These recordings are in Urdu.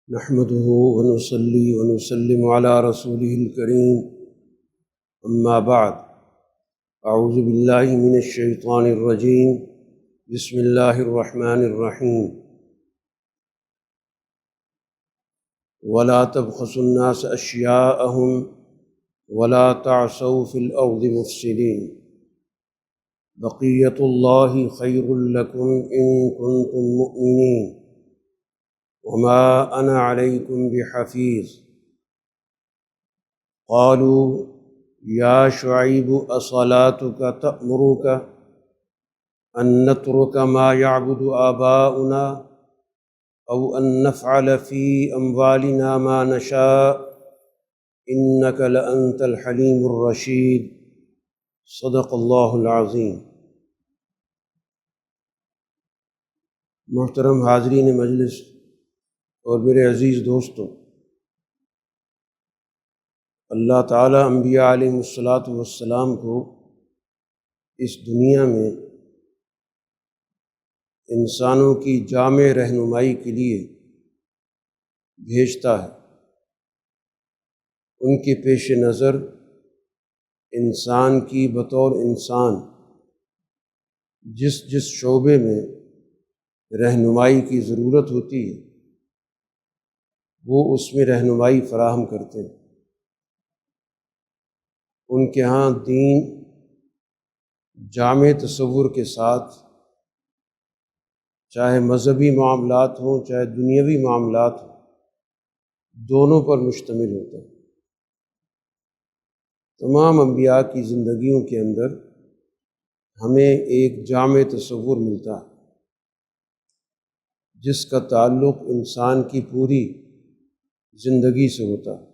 نحمده ونصلي ونسلم على رسوله الكريم أما بعد أعوذ بالله من الشيطان الرجيم بسم الله الرحمن الرحيم ولا تبخسوا الناس أشياءهم ولا تعثوا في الأرض مفسدين بقية الله خير لكم إن كنتم مؤمنين وما أنا عليكم بحفيظ قالوا يا شعيب أصلاتك تأمرك أن نترك ما يعبد آباؤنا أو أن نفعل في أموالنا ما نشاء إنك لأنت الحليم الرشيد صدق الله العظيم۔ محترم حاضرین مجلس اور میرے عزیز دوستوں، اللہ تعالیٰ انبیاء علیہ الصلاۃ کو اس دنیا میں انسانوں کی جامع رہنمائی کے لیے بھیجتا ہے۔ ان کے پیش نظر انسان کی بطور انسان جس جس شعبے میں رہنمائی کی ضرورت ہوتی ہے وہ اس میں رہنمائی فراہم کرتے ہیں۔ ان کے ہاں دین جامع تصور کے ساتھ چاہے مذہبی معاملات ہوں چاہے دنیاوی معاملات ہوں، دونوں پر مشتمل ہوتا ہے۔ تمام انبیاء کی زندگیوں کے اندر ہمیں ایک جامع تصور ملتا ہے جس کا تعلق انسان کی پوری زندگی سے ہوتا ہے،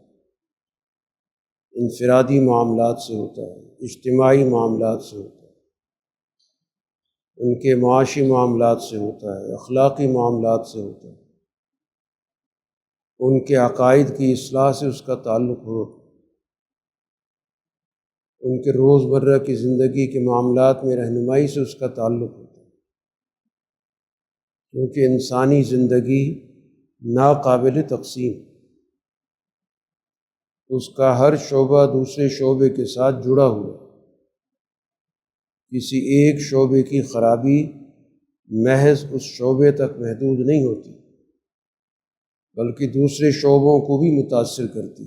انفرادی معاملات سے ہوتا ہے، اجتماعی معاملات سے ہوتا ہے، ان کے معاشی معاملات سے ہوتا ہے، اخلاقی معاملات سے ہوتا ہے، ان کے عقائد کی اصلاح سے اس کا تعلق ہو، ان کے روزمرہ کی زندگی کے معاملات میں رہنمائی سے اس کا تعلق ہوتا ہے، کیونکہ انسانی زندگی ناقابل تقسیم، اس کا ہر شعبہ دوسرے شعبے کے ساتھ جڑا ہوا، کسی ایک شعبے کی خرابی محض اس شعبے تک محدود نہیں ہوتی بلکہ دوسرے شعبوں کو بھی متاثر کرتی۔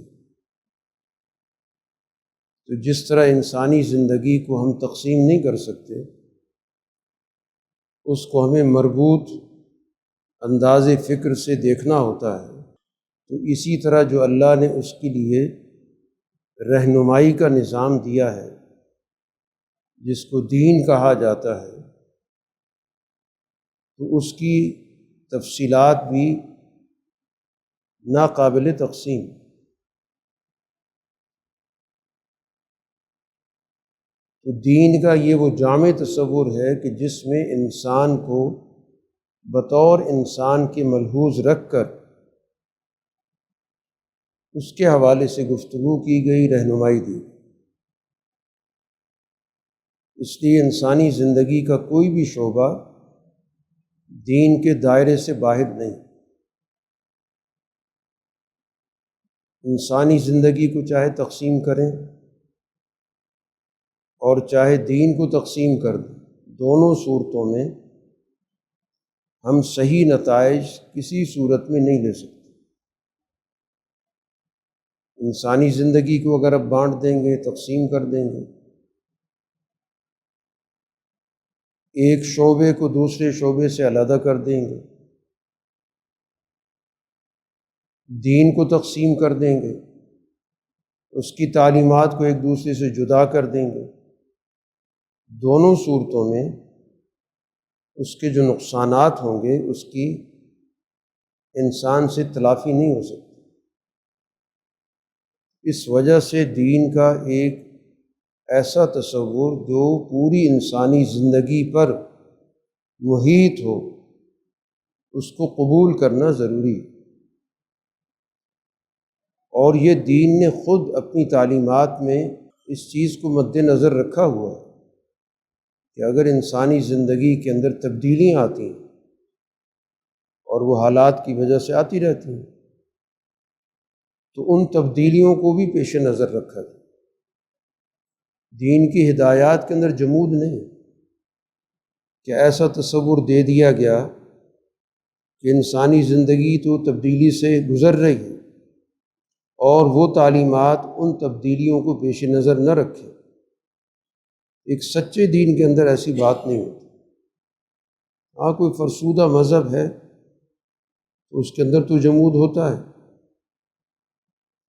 تو جس طرح انسانی زندگی کو ہم تقسیم نہیں کر سکتے، اس کو ہمیں مربوط انداز فکر سے دیکھنا ہوتا ہے، تو اسی طرح جو اللہ نے اس کے لیے رہنمائی کا نظام دیا ہے جس کو دین کہا جاتا ہے، تو اس کی تفصیلات بھی ناقابل تقسیم۔ تو دین کا یہ وہ جامع تصور ہے کہ جس میں انسان کو بطور انسان کے ملحوظ رکھ کر اس کے حوالے سے گفتگو کی گئی، رہنمائی دی۔ اس لیے انسانی زندگی کا کوئی بھی شعبہ دین کے دائرے سے باہر نہیں۔ انسانی زندگی کو چاہے تقسیم کریں اور چاہے دین کو تقسیم کر دیں، دونوں صورتوں میں ہم صحیح نتائج کسی صورت میں نہیں لے سکتے۔ انسانی زندگی کو اگر اب بانٹ دیں گے، تقسیم کر دیں گے، ایک شعبے کو دوسرے شعبے سے علیحدہ کر دیں گے، دین کو تقسیم کر دیں گے، اس کی تعلیمات کو ایک دوسرے سے جدا کر دیں گے، دونوں صورتوں میں اس کے جو نقصانات ہوں گے اس کی انسان سے تلافی نہیں ہو سکتی۔ اس وجہ سے دین کا ایک ایسا تصور جو پوری انسانی زندگی پر محیط ہو، اس کو قبول کرنا ضروری ہے۔ اور یہ دین نے خود اپنی تعلیمات میں اس چیز کو مد نظر رکھا ہوا ہے کہ اگر انسانی زندگی کے اندر تبدیلیاں آتی ہیں، اور وہ حالات کی وجہ سے آتی رہتی ہیں، تو ان تبدیلیوں کو بھی پیش نظر رکھا گیا۔ دین کی ہدایات کے اندر جمود نہیں کہ ایسا تصور دے دیا گیا کہ انسانی زندگی تو تبدیلی سے گزر رہی ہے اور وہ تعلیمات ان تبدیلیوں کو پیش نظر نہ رکھے۔ ایک سچے دین کے اندر ایسی بات نہیں ہوتی۔ ہاں کوئی فرسودہ مذہب ہے تو اس کے اندر تو جمود ہوتا ہے،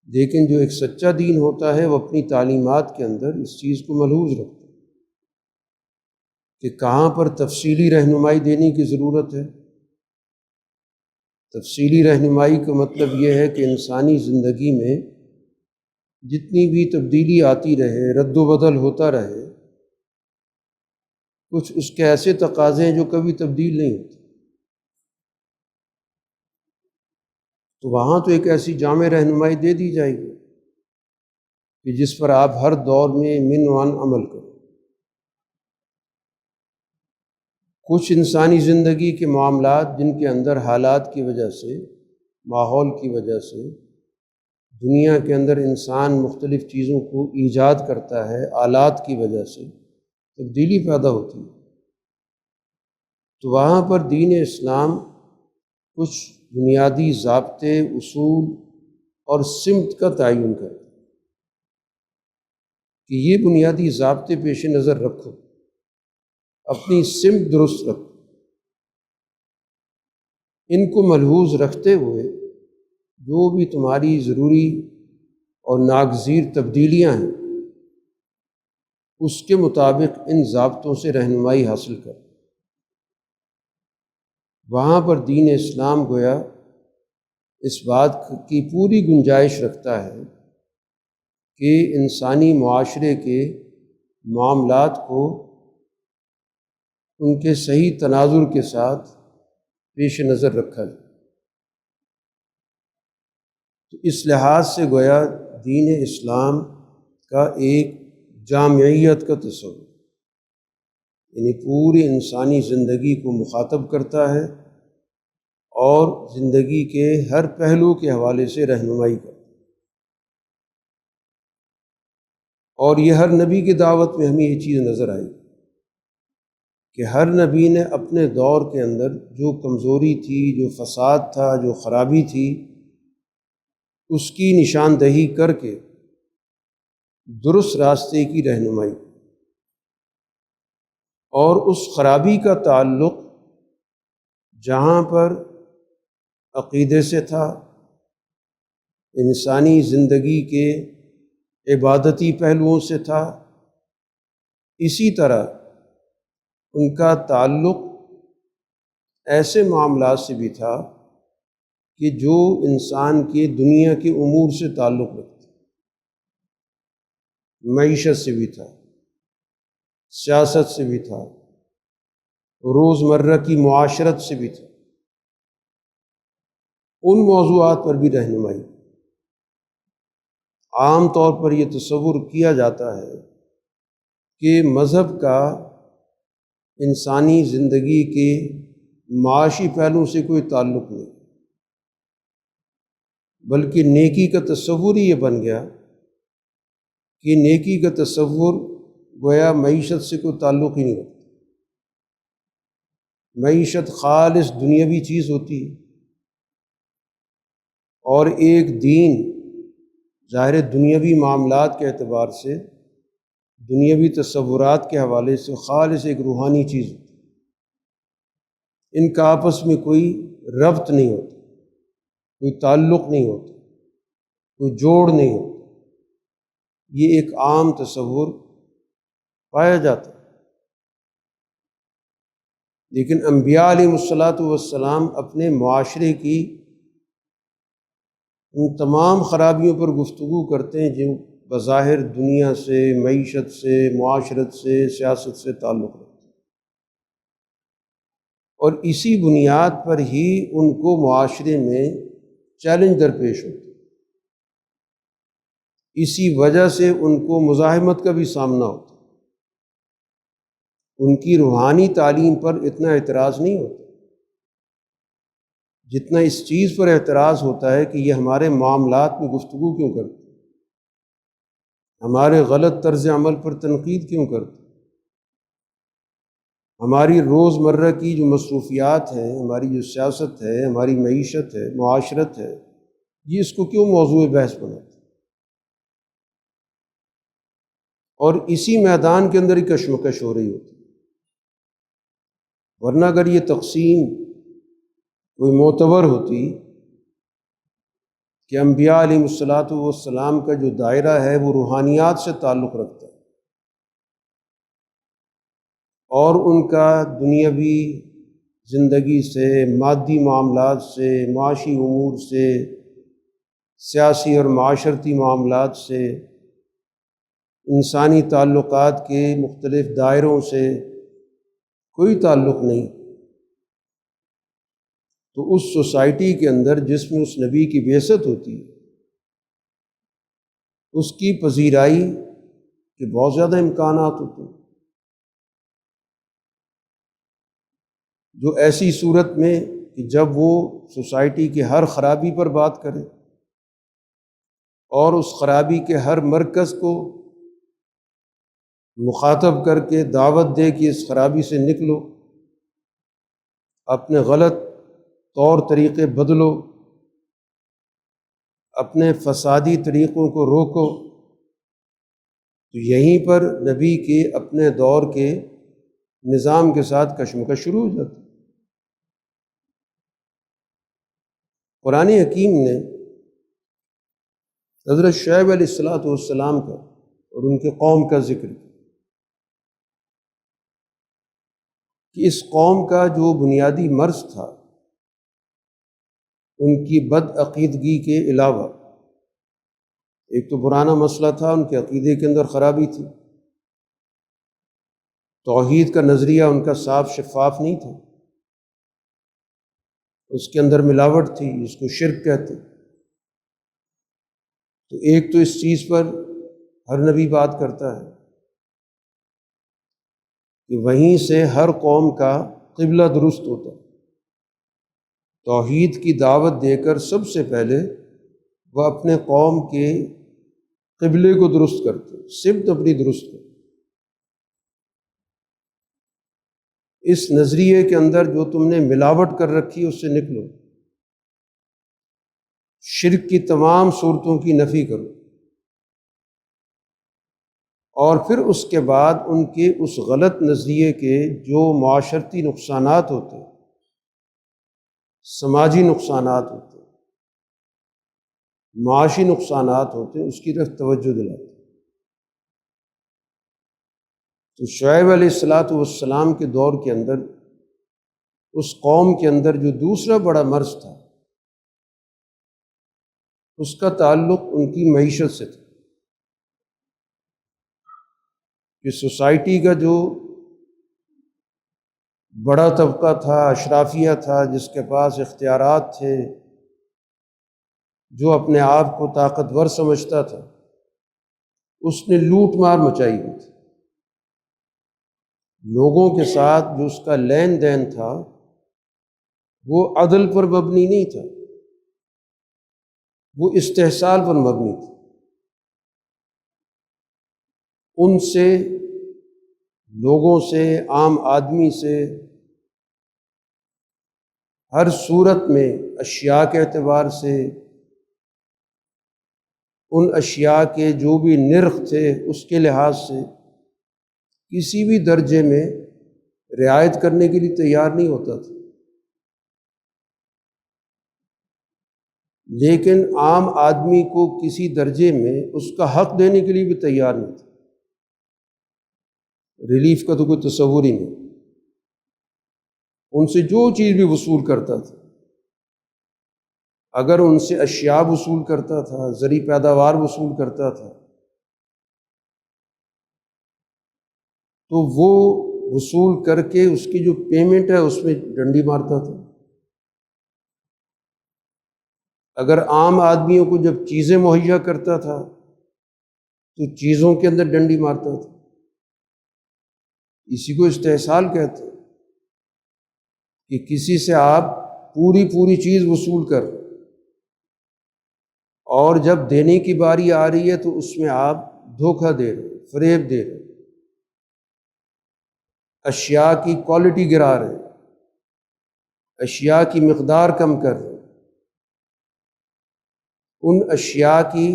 لیکن جو ایک سچا دین ہوتا ہے وہ اپنی تعلیمات کے اندر اس چیز کو ملحوظ رکھتا ہے کہ کہاں پر تفصیلی رہنمائی دینے کی ضرورت ہے۔ تفصیلی رہنمائی کا مطلب یہ ہے کہ انسانی زندگی میں جتنی بھی تبدیلی آتی رہے، رد و بدل ہوتا رہے، کچھ اس کے ایسے تقاضے ہیں جو کبھی تبدیل نہیں ہوتے، تو وہاں تو ایک ایسی جامع رہنمائی دے دی جائے گی کہ جس پر آپ ہر دور میں من وعن عمل کریں۔ کچھ انسانی زندگی کے معاملات جن کے اندر حالات کی وجہ سے، ماحول کی وجہ سے، دنیا کے اندر انسان مختلف چیزوں کو ایجاد کرتا ہے، آلات کی وجہ سے تبدیلی پیدا ہوتی ہے، تو وہاں پر دین اسلام کچھ بنیادی ضابطے، اصول اور سمت کا تعین کرتا ہے کہ یہ بنیادی ضابطے پیش نظر رکھو، اپنی سمت درست رکھو، ان کو ملحوظ رکھتے ہوئے جو بھی تمہاری ضروری اور ناگزیر تبدیلیاں ہیں اس کے مطابق ان ضابطوں سے رہنمائی حاصل کر۔ وہاں پر دین اسلام گویا اس بات کی پوری گنجائش رکھتا ہے کہ انسانی معاشرے کے معاملات کو ان کے صحیح تناظر کے ساتھ پیش نظر رکھا جائے۔ تو اس لحاظ سے گویا دین اسلام کا ایک جامعیت کا تصور، یعنی پوری انسانی زندگی کو مخاطب کرتا ہے اور زندگی کے ہر پہلو کے حوالے سے رہنمائی کرتا ہے۔ اور یہ ہر نبی کی دعوت میں ہمیں یہ چیز نظر آئی کہ ہر نبی نے اپنے دور کے اندر جو کمزوری تھی، جو فساد تھا، جو خرابی تھی، اس کی نشاندہی کر کے درست راستے کی رہنمائی، اور اس خرابی کا تعلق جہاں پر عقیدے سے تھا، انسانی زندگی کے عبادتی پہلوؤں سے تھا، اسی طرح ان کا تعلق ایسے معاملات سے بھی تھا کہ جو انسان کے دنیا کے امور سے تعلق رکھتے، معیشت سے بھی تھا، سیاست سے بھی تھا، روزمرہ کی معاشرت سے بھی تھا، ان موضوعات پر بھی رہنمائی۔ عام طور پر یہ تصور کیا جاتا ہے کہ مذہب کا انسانی زندگی کے معاشی پہلو سے کوئی تعلق نہیں، بلکہ نیکی کا تصور ہی یہ بن گیا کہ نیکی کا تصور گویا معیشت سے کوئی تعلق ہی نہیں رکھتا۔ معیشت خالص دنیاوی چیز ہوتی ہے، اور ایک دین ظاہر دنیاوی معاملات کے اعتبار سے، دنیاوی تصورات کے حوالے سے خالص ایک روحانی چیز ہوتی ہے۔ ان کا آپس میں کوئی ربط نہیں ہوتا، کوئی تعلق نہیں ہوتا، کوئی جوڑ نہیں ہوتا، یہ ایک عام تصور پایا جاتا ہے۔ لیکن انبیاء علیہ الصلاۃ والسلام اپنے معاشرے کی ان تمام خرابیوں پر گفتگو کرتے ہیں جو بظاہر دنیا سے، معیشت سے، معاشرت سے، سیاست سے تعلق رکھتے ہیں، اور اسی بنیاد پر ہی ان کو معاشرے میں چیلنج درپیش ہوتے ہیں، اسی وجہ سے ان کو مزاحمت کا بھی سامنا ہوتا ہے۔ ان کی روحانی تعلیم پر اتنا اعتراض نہیں ہوتا، جتنا اس چیز پر اعتراض ہوتا ہے کہ یہ ہمارے معاملات میں گفتگو کیوں کرتے، ہمارے غلط طرز عمل پر تنقید کیوں کرتے، ہماری روز مرہ کی جو مصروفیات ہیں، ہماری جو سیاست ہے، ہماری معیشت ہے، معاشرت ہے، یہ اس کو کیوں موضوع بحث بناتے، اور اسی میدان کے اندر ہی کشمکش ہو رہی ہوتی۔ ورنہ اگر یہ تقسیم کوئی معتبر ہوتی کہ انبیاء علیہ الصلاۃ والسلام کا جو دائرہ ہے وہ روحانیات سے تعلق رکھتا ہے، اور ان کا دنیاوی زندگی سے، مادی معاملات سے، معاشی امور سے، سیاسی اور معاشرتی معاملات سے، انسانی تعلقات کے مختلف دائروں سے کوئی تعلق نہیں، تو اس سوسائٹی کے اندر جس میں اس نبی کی بعثت ہوتی ہے، اس کی پذیرائی کے بہت زیادہ امکانات ہوتے ہیں، جو ایسی صورت میں کہ جب وہ سوسائٹی کے ہر خرابی پر بات کرے اور اس خرابی کے ہر مرکز کو مخاطب کر کے دعوت دے کہ اس خرابی سے نکلو، اپنے غلط طور طریقے بدلو، اپنے فسادی طریقوں کو روکو، تو یہیں پر نبی کے اپنے دور کے نظام کے ساتھ کشمکش شروع ہو جاتی۔ قرآن حکیم نے حضرت شعیب علیہ السلام کا اور ان کے قوم کا ذکر کیا کہ اس قوم کا جو بنیادی مرض تھا، ان کی بد عقیدگی کے علاوہ ایک تو پرانا مسئلہ تھا، ان کے عقیدے کے اندر خرابی تھی، توحید کا نظریہ ان کا صاف شفاف نہیں تھا، اس کے اندر ملاوٹ تھی، اس کو شرک کہتے۔ تو ایک تو اس چیز پر ہر نبی بات کرتا ہے کہ وہیں سے ہر قوم کا قبلہ درست ہوتا ہے، توحید کی دعوت دے کر سب سے پہلے وہ اپنے قوم کے قبلے کو درست کرتے، سمت اپنی درست کرتے۔ اس نظریے کے اندر جو تم نے ملاوٹ کر رکھی اس سے نکلو، شرک کی تمام صورتوں کی نفی کرو، اور پھر اس کے بعد ان کے اس غلط نظریے کے جو معاشرتی نقصانات ہوتے ہیں، سماجی نقصانات ہوتے ہیں، معاشی نقصانات ہوتے ہیں، اس کی طرف توجہ دلاتے۔ تو شعیب علیہ السلام کے دور کے اندر اس قوم کے اندر جو دوسرا بڑا مرض تھا، اس کا تعلق ان کی معیشت سے تھا کہ سوسائٹی کا جو بڑا طبقہ تھا، اشرافیہ تھا، جس کے پاس اختیارات تھے، جو اپنے آپ کو طاقتور سمجھتا تھا، اس نے لوٹ مار مچائی ہوئی تھی۔ لوگوں کے ساتھ جو اس کا لین دین تھا وہ عدل پر مبنی نہیں تھا، وہ استحصال پر مبنی تھا۔ ان سے، لوگوں سے، عام آدمی سے ہر صورت میں، اشیاء کے اعتبار سے، ان اشیاء کے جو بھی نرخ تھے اس کے لحاظ سے کسی بھی درجے میں رعایت کرنے کے لیے تیار نہیں ہوتا تھا، لیکن عام آدمی کو کسی درجے میں اس کا حق دینے کے لیے بھی تیار نہیں تھا۔ ریلیف کا تو کوئی تصور ہی نہیں، ان سے جو چیز بھی وصول کرتا تھا، اگر ان سے اشیاء وصول کرتا تھا، زرعی پیداوار وصول کرتا تھا، تو وہ وصول کر کے اس کی جو پیمنٹ ہے اس میں ڈنڈی مارتا تھا۔ اگر عام آدمیوں کو جب چیزیں مہیا کرتا تھا تو چیزوں کے اندر ڈنڈی مارتا تھا۔ اسی کو استحصال کہتے ہیں کہ کسی سے آپ پوری چیز وصول کر رہے ہیں، اور جب دینے کی باری آ رہی ہے تو اس میں آپ دھوکہ دے رہے ہیں، فریب دے رہے ہیں، اشیاء کی کوالٹی گرا رہے ہیں، اشیاء کی مقدار کم کر رہے ہیں، ان اشیاء کی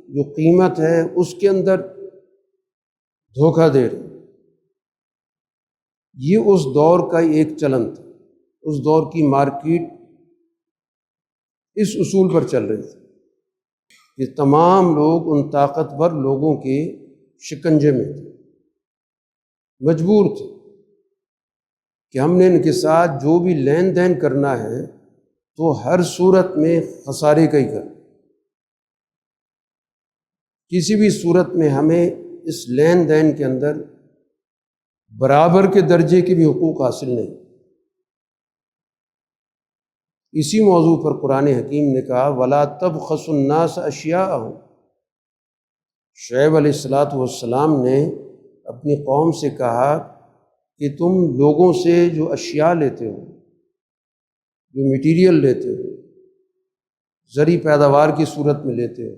جو قیمت ہے اس کے اندر دھوکہ دے رہے ہیں۔ یہ اس دور کا ایک چلن تھا، اس دور کی مارکیٹ اس اصول پر چل رہی تھی کہ تمام لوگ ان طاقتور لوگوں کے شکنجے میں تھے، مجبور تھے کہ ہم نے ان کے ساتھ جو بھی لین دین کرنا ہے تو ہر صورت میں خسارے کا ہی کرنا، کسی بھی صورت میں ہمیں اس لین دین کے اندر برابر کے درجے کے بھی حقوق حاصل نہیں۔ اسی موضوع پر قرآن حکیم نے کہا وَلَا تَبْخَسُوا النَّاسَ أَشْيَاءَهُمْ۔ شعیب علیہ السلام نے اپنی قوم سے کہا کہ تم لوگوں سے جو اشیاء لیتے ہو، جو میٹیریل لیتے ہو، زرعی پیداوار کی صورت میں لیتے ہو،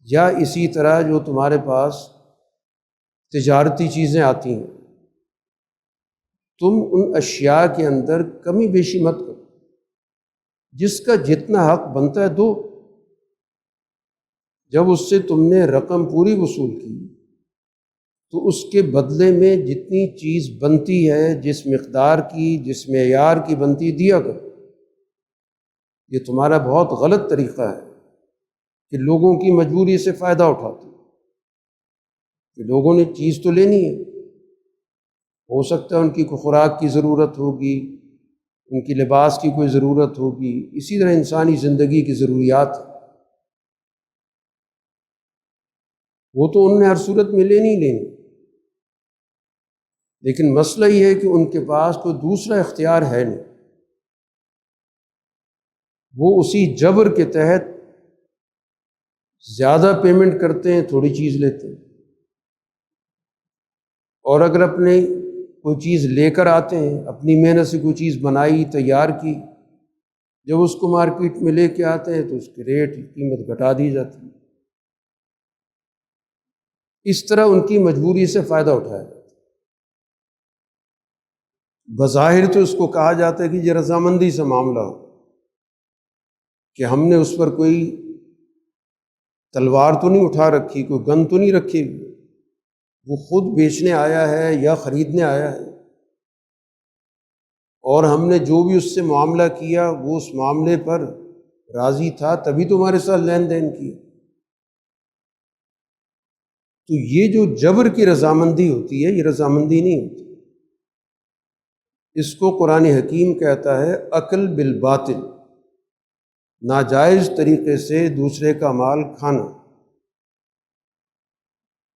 یا اسی طرح جو تمہارے پاس تجارتی چیزیں آتی ہیں، تم ان اشیاء کے اندر کمی بیشی مت کرو، جس کا جتنا حق بنتا ہے دو۔ جب اس سے تم نے رقم پوری وصول کی تو اس کے بدلے میں جتنی چیز بنتی ہے، جس مقدار کی، جس معیار کی بنتی، دیا کرو۔ یہ تمہارا بہت غلط طریقہ ہے کہ لوگوں کی مجبوری سے فائدہ اٹھاتے کہ لوگوں نے چیز تو لینی ہے، ہو سکتا ہے ان کی کوئی خوراک کی ضرورت ہوگی، ان کی لباس کی کوئی ضرورت ہوگی، اسی طرح انسانی زندگی کی ضروریات، وہ تو ان نے ہر صورت میں لینی لیکن مسئلہ یہ ہے کہ ان کے پاس کوئی دوسرا اختیار ہے نہیں، وہ اسی جبر کے تحت زیادہ پیمنٹ کرتے ہیں، تھوڑی چیز لیتے ہیں، اور اگر اپنے کوئی چیز لے کر آتے ہیں، اپنی محنت سے کوئی چیز بنائی، تیار کی، جب اس کو مارکیٹ میں لے کے آتے ہیں تو اس کے ریٹ، قیمت گھٹا دی جاتی ہے۔ اس طرح ان کی مجبوری سے فائدہ اٹھایا جاتا ہے۔ بظاہر تو اس کو کہا جاتا ہے کہ یہ رضامندی سے معاملہ ہو، کہ ہم نے اس پر کوئی تلوار تو نہیں اٹھا رکھی، کوئی گن تو نہیں رکھی، وہ خود بیچنے آیا ہے یا خریدنے آیا ہے، اور ہم نے جو بھی اس سے معاملہ کیا وہ اس معاملے پر راضی تھا، تبھی تمہارے ساتھ لین دین کیا۔ تو یہ جو جبر کی رضامندی ہوتی ہے، یہ رضامندی نہیں ہوتی، اس کو قرآن حکیم کہتا ہے اکل بالباطل، ناجائز طریقے سے دوسرے کا مال کھانا،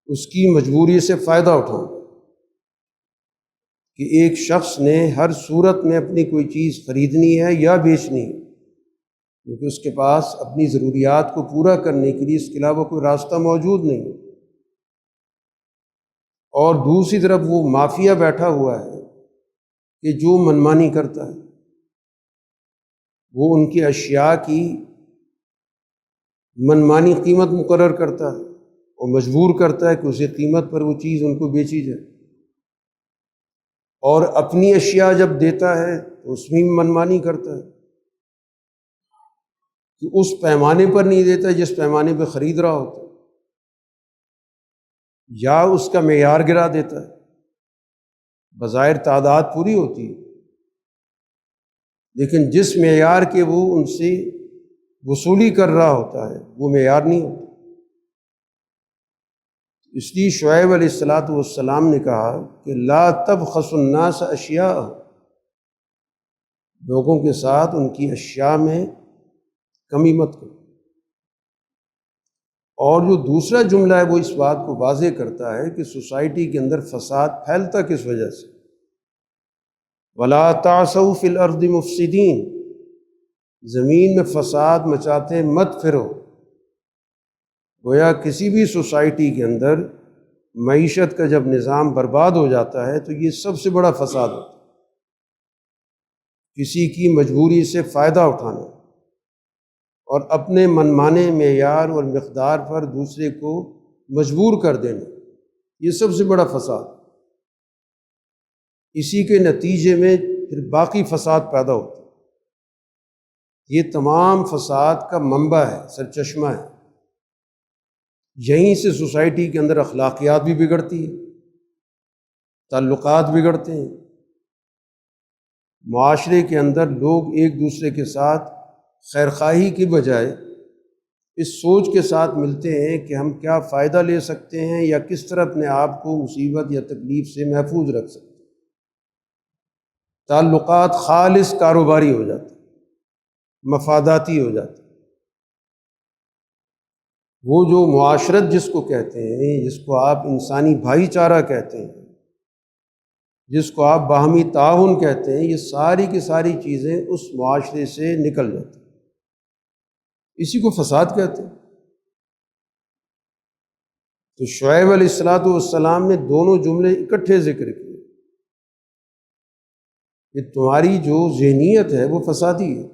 اس کی مجبوری سے فائدہ اٹھانا، کہ ایک شخص نے ہر صورت میں اپنی کوئی چیز خریدنی ہے یا بیچنی ہے، کیونکہ اس کے پاس اپنی ضروریات کو پورا کرنے کے لیے اس کے علاوہ کوئی راستہ موجود نہیں، اور دوسری طرف وہ مافیا بیٹھا ہوا ہے کہ جو منمانی کرتا ہے، وہ ان کی اشیاء کی منمانی قیمت مقرر کرتا ہے اور مجبور کرتا ہے کہ اسی قیمت پر وہ چیز ان کو بیچی جائے، اور اپنی اشیاء جب دیتا ہے تو اس میں منمانی کرتا ہے کہ اس پیمانے پر نہیں دیتا جس پیمانے پہ خرید رہا ہوتا ہے، یا اس کا معیار گرا دیتا ہے۔ بظاہر تعداد پوری ہوتی ہے لیکن جس معیار کے وہ ان سے وصولی کر رہا ہوتا ہے وہ معیار نہیں ہوتا۔ اس لیے شعیب علیہ السلام نے کہا کہ لا تبخسوا الناس اشیاء، لوگوں کے ساتھ ان کی اشیاء میں کمی مت کرو۔ اور جو دوسرا جملہ ہے وہ اس بات کو واضح کرتا ہے کہ سوسائٹی کے اندر فساد پھیلتا کس وجہ سے، وَلَا تَعْثَوْا فِي الْأَرْضِ مُفْسِدِينَ، زمین میں فساد مچاتے مت پھرو۔ گویا کسی بھی سوسائٹی کے اندر معیشت کا جب نظام برباد ہو جاتا ہے تو یہ سب سے بڑا فساد ہوتا ہے، کسی کی مجبوری سے فائدہ اٹھانا اور اپنے منمانے معیار اور مقدار پر دوسرے کو مجبور کر دینا، یہ سب سے بڑا فساد۔ اسی کے نتیجے میں پھر باقی فساد پیدا ہوتا ہے۔ یہ تمام فساد کا منبع ہے، سرچشمہ ہے۔ یہیں سے سوسائٹی کے اندر اخلاقیات بھی بگڑتی ہیں، تعلقات بگڑتے ہیں، معاشرے کے اندر لوگ ایک دوسرے کے ساتھ خیرخواہی کی بجائے اس سوچ کے ساتھ ملتے ہیں کہ ہم کیا فائدہ لے سکتے ہیں یا کس طرح اپنے آپ کو مصیبت یا تکلیف سے محفوظ رکھ سکتے ہیں۔ تعلقات خالص کاروباری ہو جاتے ہیں، مفاداتی ہو جاتے ہیں۔ وہ جو معاشرت جس کو کہتے ہیں، جس کو آپ انسانی بھائی چارہ کہتے ہیں، جس کو آپ باہمی تعاون کہتے ہیں، یہ ساری کی ساری چیزیں اس معاشرے سے نکل جاتی ہیں۔ اسی کو فساد کہتے ہیں۔ تو شعیب علیہ السلام نے دونوں جملے اکٹھے ذکر کیے کہ تمہاری جو ذہنیت ہے وہ فسادی ہے۔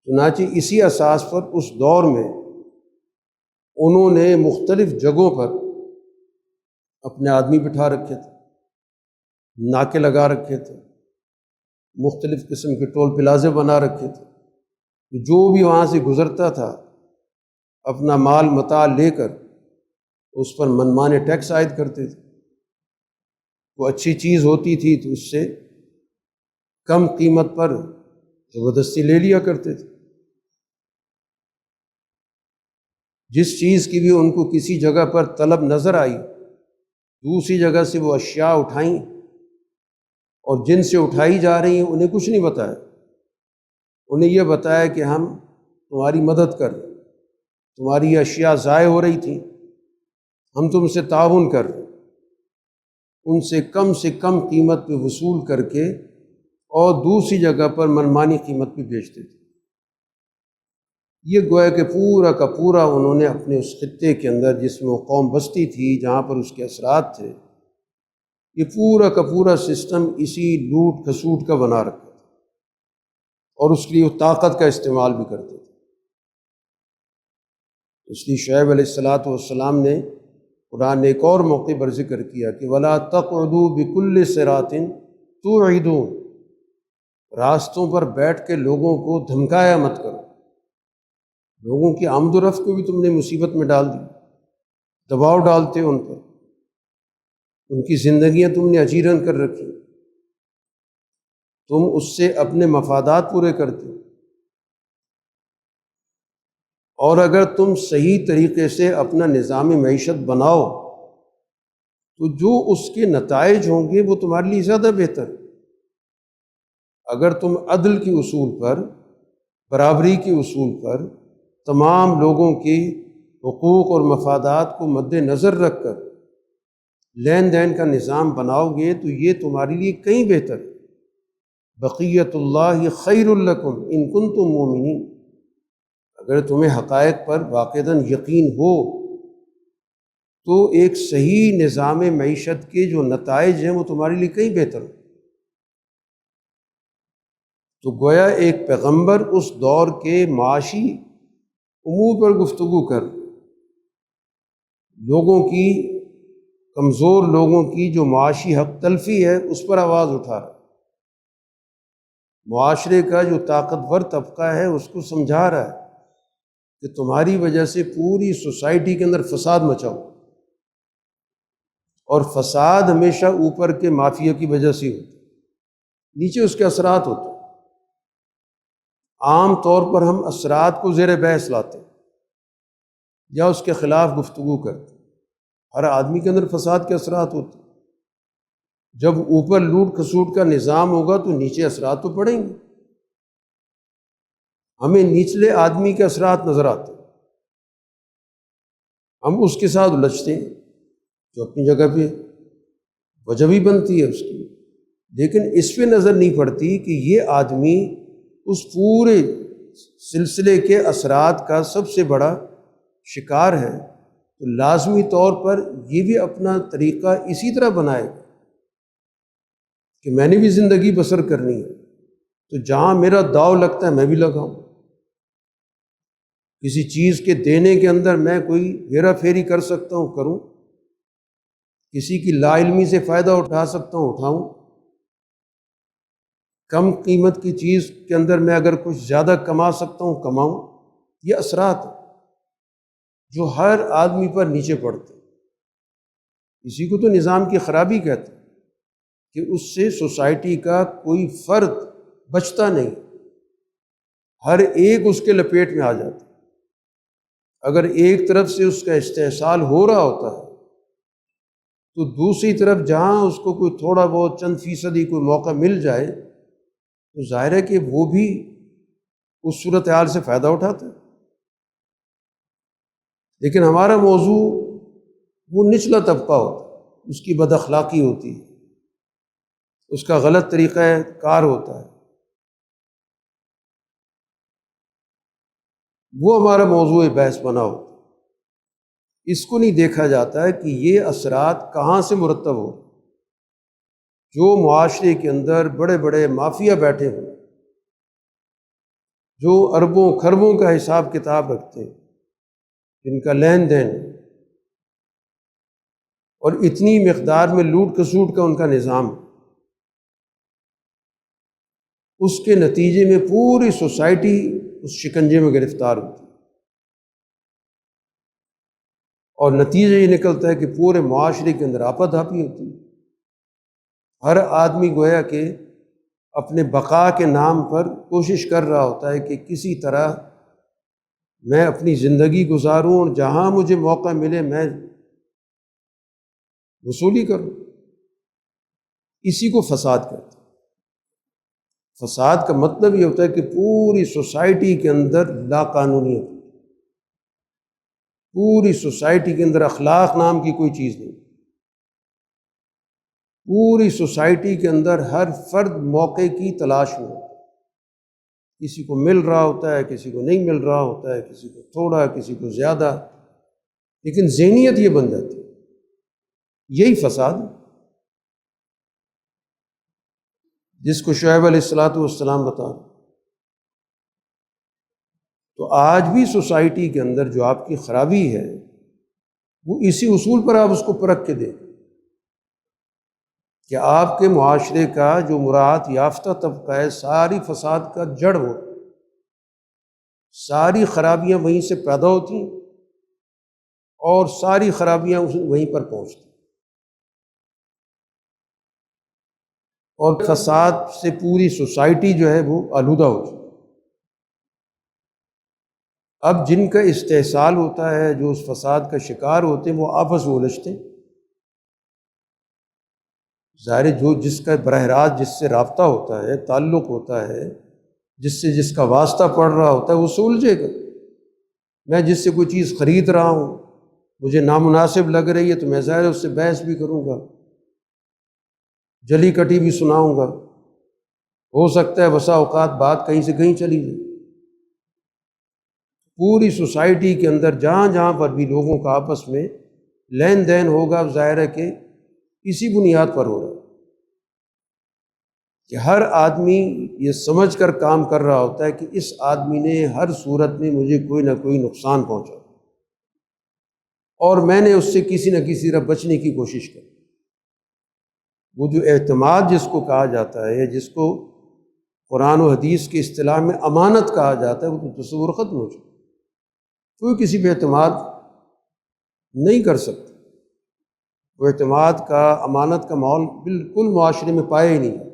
چنانچہ اسی اساس پر اس دور میں انہوں نے مختلف جگہوں پر اپنے آدمی بٹھا رکھے تھے، ناکے لگا رکھے تھے، مختلف قسم کے ٹول پلازے بنا رکھے تھے، جو بھی وہاں سے گزرتا تھا اپنا مال متاع لے کر اس پر منمانے ٹیکس عائد کرتے تھے۔ وہ اچھی چیز ہوتی تھی تو اس سے کم قیمت پر زبردستی لے لیا کرتے تھے۔ جس چیز کی بھی ان کو کسی جگہ پر طلب نظر آئی، دوسری جگہ سے وہ اشیاء اٹھائیں، اور جن سے اٹھائی جا رہی ہیں انہیں کچھ نہیں بتایا، انہیں یہ بتایا کہ ہم تمہاری مدد کر رہے ہیں، تمہاری اشیاء ضائع ہو رہی تھیں، ہم تم سے تعاون کر رہے ہیں، ان سے کم قیمت پہ وصول کر کے اور دوسری جگہ پر منمانی قیمت پہ بیچتے تھے۔ یہ گویا کہ پورا کا پورا انہوں نے اپنے اس خطے کے اندر جس میں وہ قوم بستی تھی، جہاں پر اس کے اثرات تھے، یہ پورا کا پورا سسٹم اسی لوٹ کھسوٹ کا بنا رکھا تھا، اور اس کے لیے وہ طاقت کا استعمال بھی کرتے تھے۔ اس لیے شعیب علیہ السلام نے قرآن نے ایک اور موقع پر ذکر کیا کہ وَلَا تَقْعُدُوا بِكُلِّ صِرَاطٍ تُوعِدُونَ، راستوں پر بیٹھ کے لوگوں کو دھمکایا مت کرو، لوگوں کی آمد و رفت کو بھی تم نے مصیبت میں ڈال دی، دباؤ ڈالتے ان پر، ان کی زندگیاں تم نے اجیرن کر رکھی، تم اس سے اپنے مفادات پورے کرتے ہو۔ اور اگر تم صحیح طریقے سے اپنا نظام معیشت بناؤ تو جو اس کے نتائج ہوں گے وہ تمہارے لیے زیادہ بہتر ہے۔ اگر تم عدل کے اصول پر، برابری کے اصول پر، تمام لوگوں کی حقوق اور مفادات کو مد نظر رکھ کر لین دین کا نظام بناؤ گے تو یہ تمہارے لیے کہیں بہتر ہے۔ بقیت اللہ خیر لکم ان کنتم مومنین، اگر تمہیں حقائق پر واقعتاً یقین ہو تو ایک صحیح نظام معیشت کے جو نتائج ہیں وہ تمہارے لیے کہیں بہتر ہو۔ تو گویا ایک پیغمبر اس دور کے معاشی امور پر گفتگو کر لوگوں کی، کمزور لوگوں کی جو معاشی حق تلفی ہے اس پر آواز اٹھا رہا ہے، معاشرے کا جو طاقتور طبقہ ہے اس کو سمجھا رہا ہے کہ تمہاری وجہ سے پوری سوسائٹی کے اندر فساد مچاؤ، اور فساد ہمیشہ اوپر کے مافیا کی وجہ سے ہوتا ہے، نیچے اس کے اثرات ہوتے ہیں۔ عام طور پر ہم اثرات کو زیر بحث لاتے ہیں یا اس کے خلاف گفتگو کرتے ہیں۔ ہر آدمی کے اندر فساد کے اثرات ہوتے ہیں۔ جب اوپر لوٹ کھسوٹ کا نظام ہوگا تو نیچے اثرات تو پڑیں گے۔ ہمیں نچلے آدمی کے اثرات نظر آتے ہیں، ہم اس کے ساتھ الجھتے ہیں، جو اپنی جگہ پہ وجہ بھی بنتی ہے اس کی، لیکن اس پہ نظر نہیں پڑتی کہ یہ آدمی اس پورے سلسلے کے اثرات کا سب سے بڑا شکار ہے، تو لازمی طور پر یہ بھی اپنا طریقہ اسی طرح بنائے گا کہ میں نے بھی زندگی بسر کرنی ہے، تو جہاں میرا داؤ لگتا ہے میں بھی لگاؤں۔ کسی چیز کے دینے کے اندر میں کوئی ہیرا پھیری کر سکتا ہوں کروں، کسی کی لا علمی سے فائدہ اٹھا سکتا ہوں اٹھاؤں، کم قیمت کی چیز کے اندر میں اگر کچھ زیادہ کما سکتا ہوں کماؤں۔ یہ اثرات ہیں جو ہر آدمی پر نیچے پڑتے ہیں۔ اسی کو تو نظام کی خرابی کہتے ہیں کہ اس سے سوسائٹی کا کوئی فرد بچتا نہیں، ہر ایک اس کے لپیٹ میں آ جاتا ہے۔ اگر ایک طرف سے اس کا استحصال ہو رہا ہوتا ہے تو دوسری طرف جہاں اس کو کوئی تھوڑا بہت چند فیصدی کوئی موقع مل جائے تو ظاہر ہے کہ وہ بھی اس صورتحال سے فائدہ اٹھاتا ہے۔ لیکن ہمارا موضوع وہ نچلا طبقہ ہوتا ہے، اس کی بد اخلاقی ہوتی ہے، اس کا غلط طریقہ کار ہوتا ہے، وہ ہمارا موضوع بحث بنا ہوتا ہے۔ اس کو نہیں دیکھا جاتا ہے کہ یہ اثرات کہاں سے مرتب ہو۔ جو معاشرے کے اندر بڑے بڑے مافیا بیٹھے ہوئے جو اربوں خربوں کا حساب کتاب رکھتے ہیں، جن کا لین دین اور اتنی مقدار میں لوٹ کسوٹ کا ان کا نظام، اس کے نتیجے میں پوری سوسائٹی اس شکنجے میں گرفتار ہوتی ہے، اور نتیجہ یہ نکلتا ہے کہ پورے معاشرے کے اندر آپا دھاپی ہوتی ہے۔ ہر آدمی گویا کہ اپنے بقا کے نام پر کوشش کر رہا ہوتا ہے کہ کسی طرح میں اپنی زندگی گزاروں اور جہاں مجھے موقع ملے میں وصولی کروں۔ اسی کو فساد کہتے ہیں۔ فساد کا مطلب یہ ہوتا ہے کہ پوری سوسائٹی کے اندر لا قانونیت، پوری سوسائٹی کے اندر اخلاق نام کی کوئی چیز نہیں، پوری سوسائٹی کے اندر ہر فرد موقع کی تلاش میں ہوتا ہے، کسی کو مل رہا ہوتا ہے، کسی کو نہیں مل رہا ہوتا ہے، کسی کو تھوڑا کسی کو زیادہ، لیکن ذہنیت یہ بن جاتی ہے۔ یہی فساد جس کو شعیب علیہ السلام بتا رہے۔ تو آج بھی سوسائٹی کے اندر جو آپ کی خرابی ہے وہ اسی اصول پر آپ اس کو پرکھ کے دیں کہ آپ کے معاشرے کا جو مراعات یافتہ طبقہ ہے، ساری فساد کا جڑ وہ، ساری خرابیاں وہیں سے پیدا ہوتی ہیں اور ساری خرابیاں وہیں پر پہنچتی ہیں، اور فساد سے پوری سوسائٹی جو ہے وہ آلودہ ہو چکی۔ اب جن کا استحصال ہوتا ہے، جو اس فساد کا شکار ہوتے ہیں، وہ آپس میں الجھتے ہیں۔ ظاہر جو جس کا براہ راست جس سے رابطہ ہوتا ہے، تعلق ہوتا ہے، جس سے جس کا واسطہ پڑ رہا ہوتا ہے، وہ سلجھے گا۔ میں جس سے کوئی چیز خرید رہا ہوں، مجھے نامناسب لگ رہی ہے تو میں ظاہر اس سے بحث بھی کروں گا، جلی کٹی بھی سناؤں گا، ہو سکتا ہے بسا اوقات بات کہیں سے کہیں چلی جائے۔ پوری سوسائٹی کے اندر جہاں جہاں پر بھی لوگوں کا آپس میں لین دین ہوگا، ظاہر ہے کہ اسی بنیاد پر ہو رہا ہے کہ ہر آدمی یہ سمجھ کر کام کر رہا ہوتا ہے کہ اس آدمی نے ہر صورت میں مجھے کوئی نہ کوئی نقصان پہنچا اور میں نے اس سے کسی نہ کسی طرح بچنے کی کوشش کی۔ وہ جو اعتماد جس کو کہا جاتا ہے، جس کو قرآن و حدیث کی اصطلاح میں امانت کہا جاتا ہے، وہ تو تصور ختم ہو چکا۔ کوئی کسی پہ اعتماد نہیں کر سکتا، وہ اعتماد کا، امانت کا ماحول بالکل معاشرے میں پایا ہی نہیں جاتا،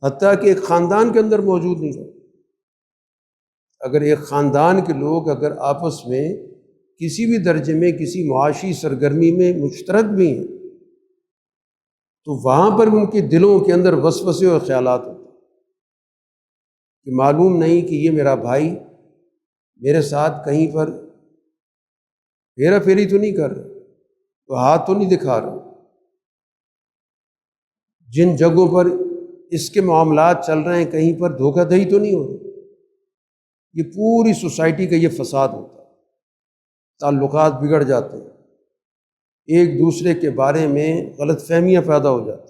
حتیٰ کہ ایک خاندان کے اندر موجود نہیں ہے۔ اگر ایک خاندان کے لوگ اگر آپس میں کسی بھی درجے میں کسی معاشی سرگرمی میں مشترک بھی ہیں تو وہاں پر ان کے دلوں کے اندر وسوسے اور خیالات ہوتے ہیں کہ معلوم نہیں کہ یہ میرا بھائی میرے ساتھ کہیں پر ہیرا پھیری تو نہیں کر رہا، تو ہاتھ تو نہیں دکھا رہا، جن جگہوں پر اس کے معاملات چل رہے ہیں کہیں پر دھوکہ دہی تو نہیں ہو رہی۔ یہ پوری سوسائٹی کا یہ فساد ہوتا ہے، تعلقات بگڑ جاتے ہیں، ایک دوسرے کے بارے میں غلط فہمیاں پیدا ہو جاتی۔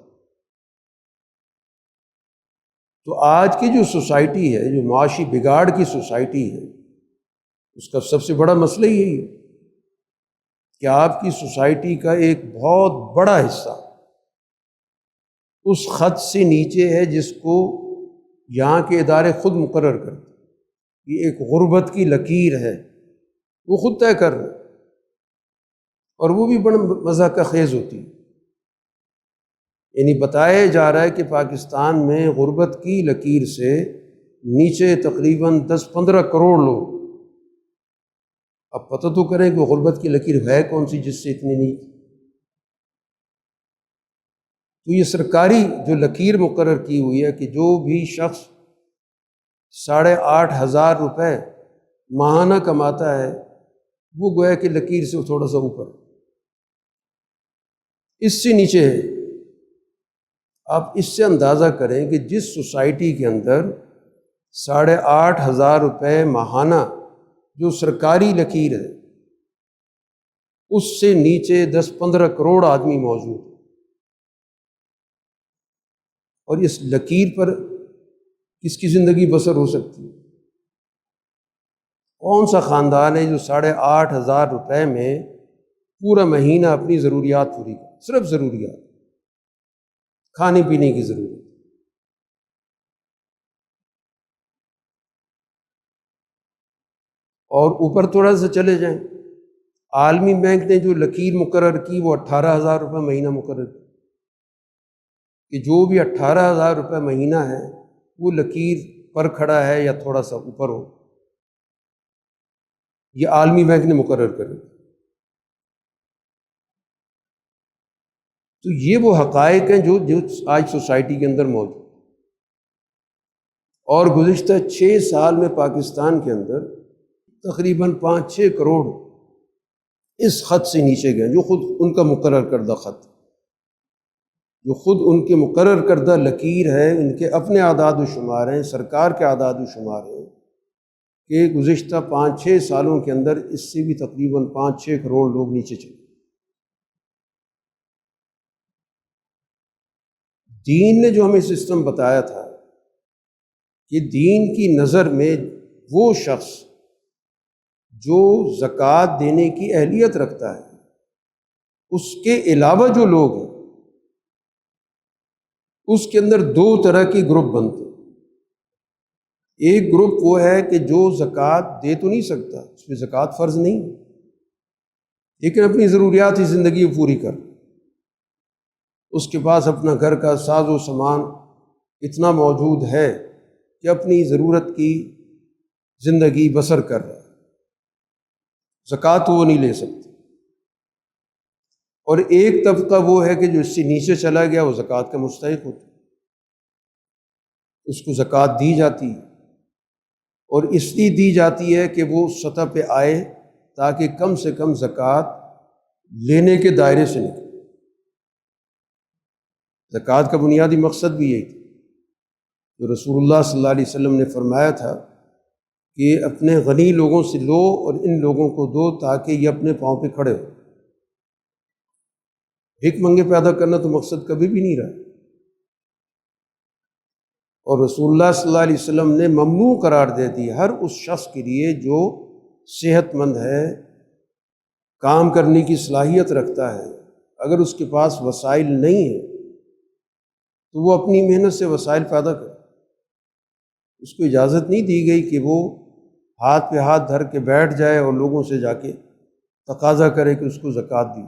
تو آج کی جو سوسائٹی ہے، جو معاشی بگاڑ کی سوسائٹی ہے، اس کا سب سے بڑا مسئلہ یہی ہے کہ آپ کی سوسائٹی کا ایک بہت بڑا حصہ اس خط سے نیچے ہے جس کو یہاں کے ادارے خود مقرر کرتے ہیں۔ یہ ایک غربت کی لکیر ہے، وہ خود طے کر رہے ہیں، اور وہ بھی بڑا مضحکہ کا خیز ہوتی ہے۔ یعنی بتایا جا رہا ہے کہ پاکستان میں غربت کی لکیر سے نیچے تقریباً 10-15 کروڑ لوگ۔ اب پتہ تو کریں کہ غربت کی لکیر ہے کون سی جس سے اتنی نہیں۔ تو یہ سرکاری جو لکیر مقرر کی ہوئی ہے کہ جو بھی شخص 8,500 روپے ماہانہ کماتا ہے وہ گویا کہ لکیر سے تھوڑا سا اوپر، اس سے نیچے ہے۔ آپ اس سے اندازہ کریں کہ جس سوسائٹی کے اندر 8,500 روپے ماہانہ جو سرکاری لکیر ہے، اس سے نیچے 10-15 کروڑ آدمی موجود ہیں، اور اس لکیر پر کس کی زندگی بسر ہو سکتی ہے؟ کون سا خاندان ہے جو 8,500 روپے میں پورا مہینہ اپنی ضروریات پوری کرے؟ صرف ضروریات، کھانے پینے کی ضرورت۔ اور اوپر تھوڑا سا چلے جائیں، عالمی بینک نے جو لکیر مقرر کی وہ 18,000 روپے مہینہ مقرر کی، کہ جو بھی 18,000 روپے مہینہ ہے وہ لکیر پر کھڑا ہے یا تھوڑا سا اوپر ہو، یہ عالمی بینک نے مقرر کر دی۔ تو یہ وہ حقائق ہیں جو آج سوسائٹی کے اندر موجود۔ اور گزشتہ 6 سال میں پاکستان کے اندر تقریباً 5-6 کروڑ اس خط سے نیچے گئے، جو خود ان کا مقرر کردہ خط، جو خود ان کے مقرر کردہ لکیر ہے، ان کے اپنے اعداد و شمار ہیں، سرکار کے اعداد و شمار ہیں کہ گزشتہ 5-6 سالوں کے اندر اس سے بھی تقریباً 5-6 کروڑ لوگ نیچے چلے۔ دین نے جو ہمیں سسٹم بتایا تھا کہ دین کی نظر میں وہ شخص جو زکوٰۃ دینے کی اہلیت رکھتا ہے، اس کے علاوہ جو لوگ ہیں اس کے اندر 2 طرح کی گروپ بنتے ہیں۔ ایک گروپ وہ ہے کہ جو زکوٰۃ دے تو نہیں سکتا، اس پہ زکوٰۃ فرض نہیں، لیکن اپنی ضروریات ہی زندگی پوری کر، اس کے پاس اپنا گھر کا ساز و سامان اتنا موجود ہے کہ اپنی ضرورت کی زندگی بسر کر رہا ہے، زکوٰۃ وہ نہیں لے سکتے۔ اور ایک طبقہ وہ ہے کہ جو اس سے نیچے چلا گیا، وہ زکوٰۃ کا مستحق ہوتا ہے، اس کو زکوٰۃ دی جاتی ہے، اور اس لیے دی جاتی ہے کہ وہ سطح پہ آئے تاکہ کم سے کم زکوٰۃ لینے کے دائرے سے نکلے۔ زکوٰۃ کا بنیادی مقصد بھی یہی تھا، جو رسول اللہ صلی اللہ علیہ وسلم نے فرمایا تھا کہ اپنے غنی لوگوں سے لو اور ان لوگوں کو دو تاکہ یہ اپنے پاؤں پہ کھڑے ہو۔ بھیک منگے پیدا کرنا تو مقصد کبھی بھی نہیں رہا، اور رسول اللہ صلی اللہ علیہ وسلم نے ممنوع قرار دے دی ہر اس شخص کے لیے جو صحت مند ہے، کام کرنے کی صلاحیت رکھتا ہے، اگر اس کے پاس وسائل نہیں ہیں تو وہ اپنی محنت سے وسائل پیدا کرے۔ اس کو اجازت نہیں دی گئی کہ وہ ہاتھ پہ ہاتھ دھر کے بیٹھ جائے اور لوگوں سے جا کے تقاضا کرے کہ اس کو زکوٰۃ دی۔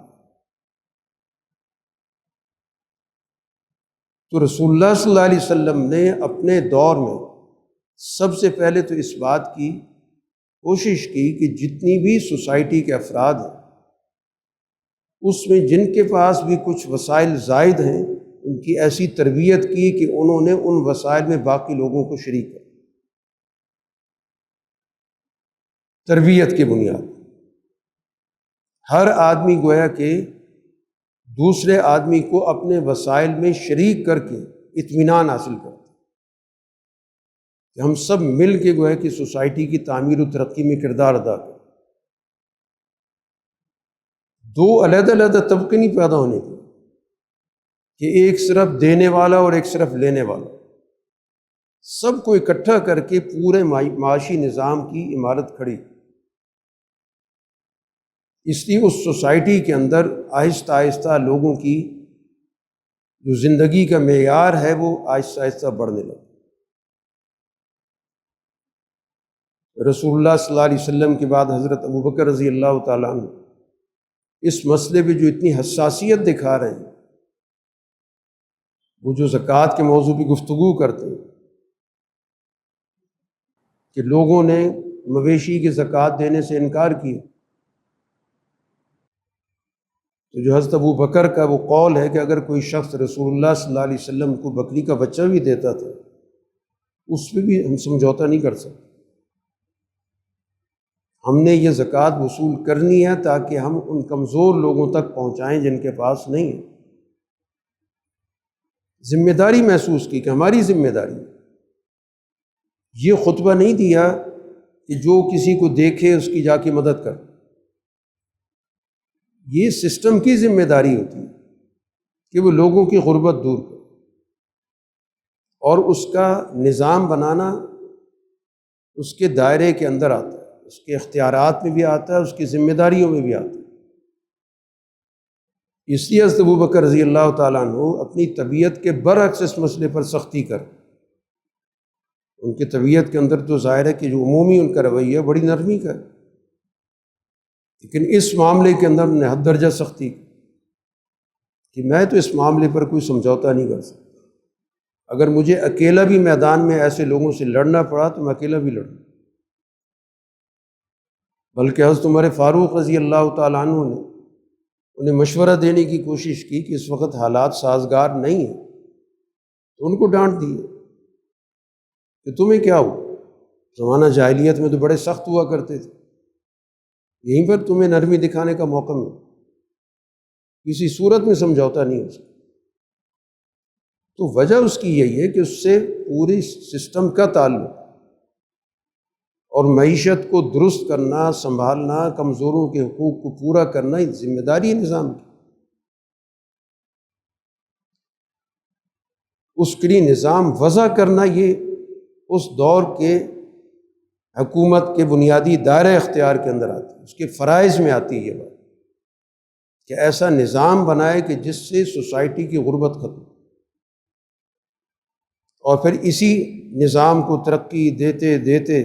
تو رسول اللہ صلی اللہ علیہ وسلم نے اپنے دور میں سب سے پہلے تو اس بات کی کوشش کی کہ جتنی بھی سوسائٹی کے افراد ہیں اس میں جن کے پاس بھی کچھ وسائل زائد ہیں ان کی ایسی تربیت کی کہ انہوں نے ان وسائل میں باقی لوگوں کو شریک کیا، تربیت کی بنیاد۔ ہر آدمی گویا کہ دوسرے آدمی کو اپنے وسائل میں شریک کر کے اطمینان حاصل کرتے، کہ ہم سب مل کے گویا کہ سوسائٹی کی تعمیر و ترقی میں کردار ادا کریں۔ دو علیحدہ علیحدہ طبقے نہیں پیدا ہونے کے کہ ایک صرف دینے والا اور ایک صرف لینے والا، سب کو اکٹھا کر کے پورے معاشی نظام کی عمارت کھڑی۔ اس لیے اس سوسائٹی کے اندر آہستہ آہستہ لوگوں کی جو زندگی کا معیار ہے وہ آہستہ آہستہ بڑھنے لگا۔ رسول اللہ صلی اللہ علیہ وسلم کے بعد حضرت ابوبکر رضی اللہ تعالیٰ عنہ اس مسئلے پہ جو اتنی حساسیت دکھا رہے ہیں، وہ جو زکوٰۃ کے موضوع پہ گفتگو کرتے ہیں کہ لوگوں نے مویشی کی زکوٰۃ دینے سے انکار کیا، تو جو حضرت ابوبکر کا وہ قول ہے کہ اگر کوئی شخص رسول اللہ صلی اللہ علیہ وسلم کو بکری کا بچہ بھی دیتا تھا، اس پہ بھی ہم سمجھوتا نہیں کر سکتے۔ ہم نے یہ زکوٰۃ وصول کرنی ہے تاکہ ہم ان کمزور لوگوں تک پہنچائیں جن کے پاس نہیں ہے۔ ذمہ داری محسوس کی کہ ہماری ذمہ داری ہے۔ یہ خطبہ نہیں دیا کہ جو کسی کو دیکھے اس کی جا کے مدد کر، یہ سسٹم کی ذمہ داری ہوتی ہے کہ وہ لوگوں کی غربت دور کرے، اور اس کا نظام بنانا اس کے دائرے کے اندر آتا ہے، اس کے اختیارات میں بھی آتا ہے، اس کی ذمہ داریوں میں بھی آتا ہے۔ اس لیے حضرت ابوبکر رضی اللہ تعالیٰ عنہ اپنی طبیعت کے برعکس اس مسئلے پر سختی کر، ان کی طبیعت کے اندر تو ظاہر ہے کہ جو عمومی ان کا رویہ بڑی نرمی کا ہے، لیکن اس معاملے کے اندر انہوں نے حد درجہ سختی کی کہ میں تو اس معاملے پر کوئی سمجھوتا نہیں کر سکتا، اگر مجھے اکیلا بھی میدان میں ایسے لوگوں سے لڑنا پڑا تو میں اکیلا بھی لڑوں۔ بلکہ حضرت عمر فاروق رضی اللہ تعالیٰ عنہ نے انہیں مشورہ دینے کی کوشش کی کہ اس وقت حالات سازگار نہیں ہیں، تو ان کو ڈانٹ دیے کہ تمہیں کیا ہو، زمانہ جاہلیت میں تو بڑے سخت ہوا کرتے تھے، یہیں پر تمہیں نرمی دکھانے کا موقع ملا، کسی صورت میں سمجھوتا نہیں ہو سکتا۔ تو وجہ اس کی یہی ہے کہ اس سے پوری سسٹم کا تعلق، اور معیشت کو درست کرنا، سنبھالنا، کمزوروں کے حقوق کو پورا کرنا ایک ذمہ داری ہے نظام کی۔ اس کے لیے نظام وضع کرنا یہ اس دور کے حکومت کے بنیادی دائرہ اختیار کے اندر آتی ہے، اس کے فرائض میں آتی ہے یہ بات کہ ایسا نظام بنائے کہ جس سے سوسائٹی کی غربت ختم، اور پھر اسی نظام کو ترقی دیتے دیتے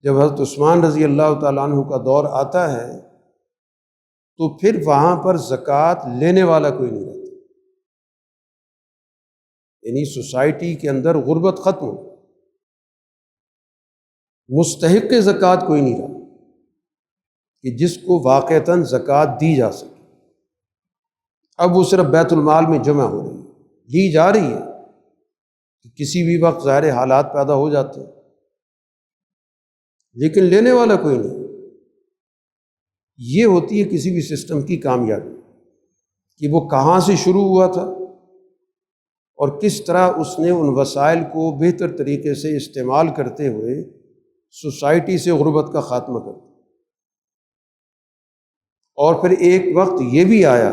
جب حضرت عثمان رضی اللہ تعالیٰ عنہ کا دور آتا ہے تو پھر وہاں پر زکوٰۃ لینے والا کوئی نہیں رہتا، یعنی سوسائٹی کے اندر غربت ختم ہو، مستحق زکوٰۃ کوئی نہیں رہا کہ جس کو واقعتاً زکوٰۃ دی جا سکے۔ اب وہ صرف بیت المال میں جمع ہو رہی ہے، لی جا رہی ہے کہ کسی بھی وقت ظاہر حالات پیدا ہو جاتے ہیں، لیکن لینے والا کوئی نہیں۔ یہ ہوتی ہے کسی بھی سسٹم کی کامیابی کہ وہ کہاں سے شروع ہوا تھا اور کس طرح اس نے ان وسائل کو بہتر طریقے سے استعمال کرتے ہوئے سوسائٹی سے غربت کا خاتمہ کر دیا۔ اور پھر ایک وقت یہ بھی آیا،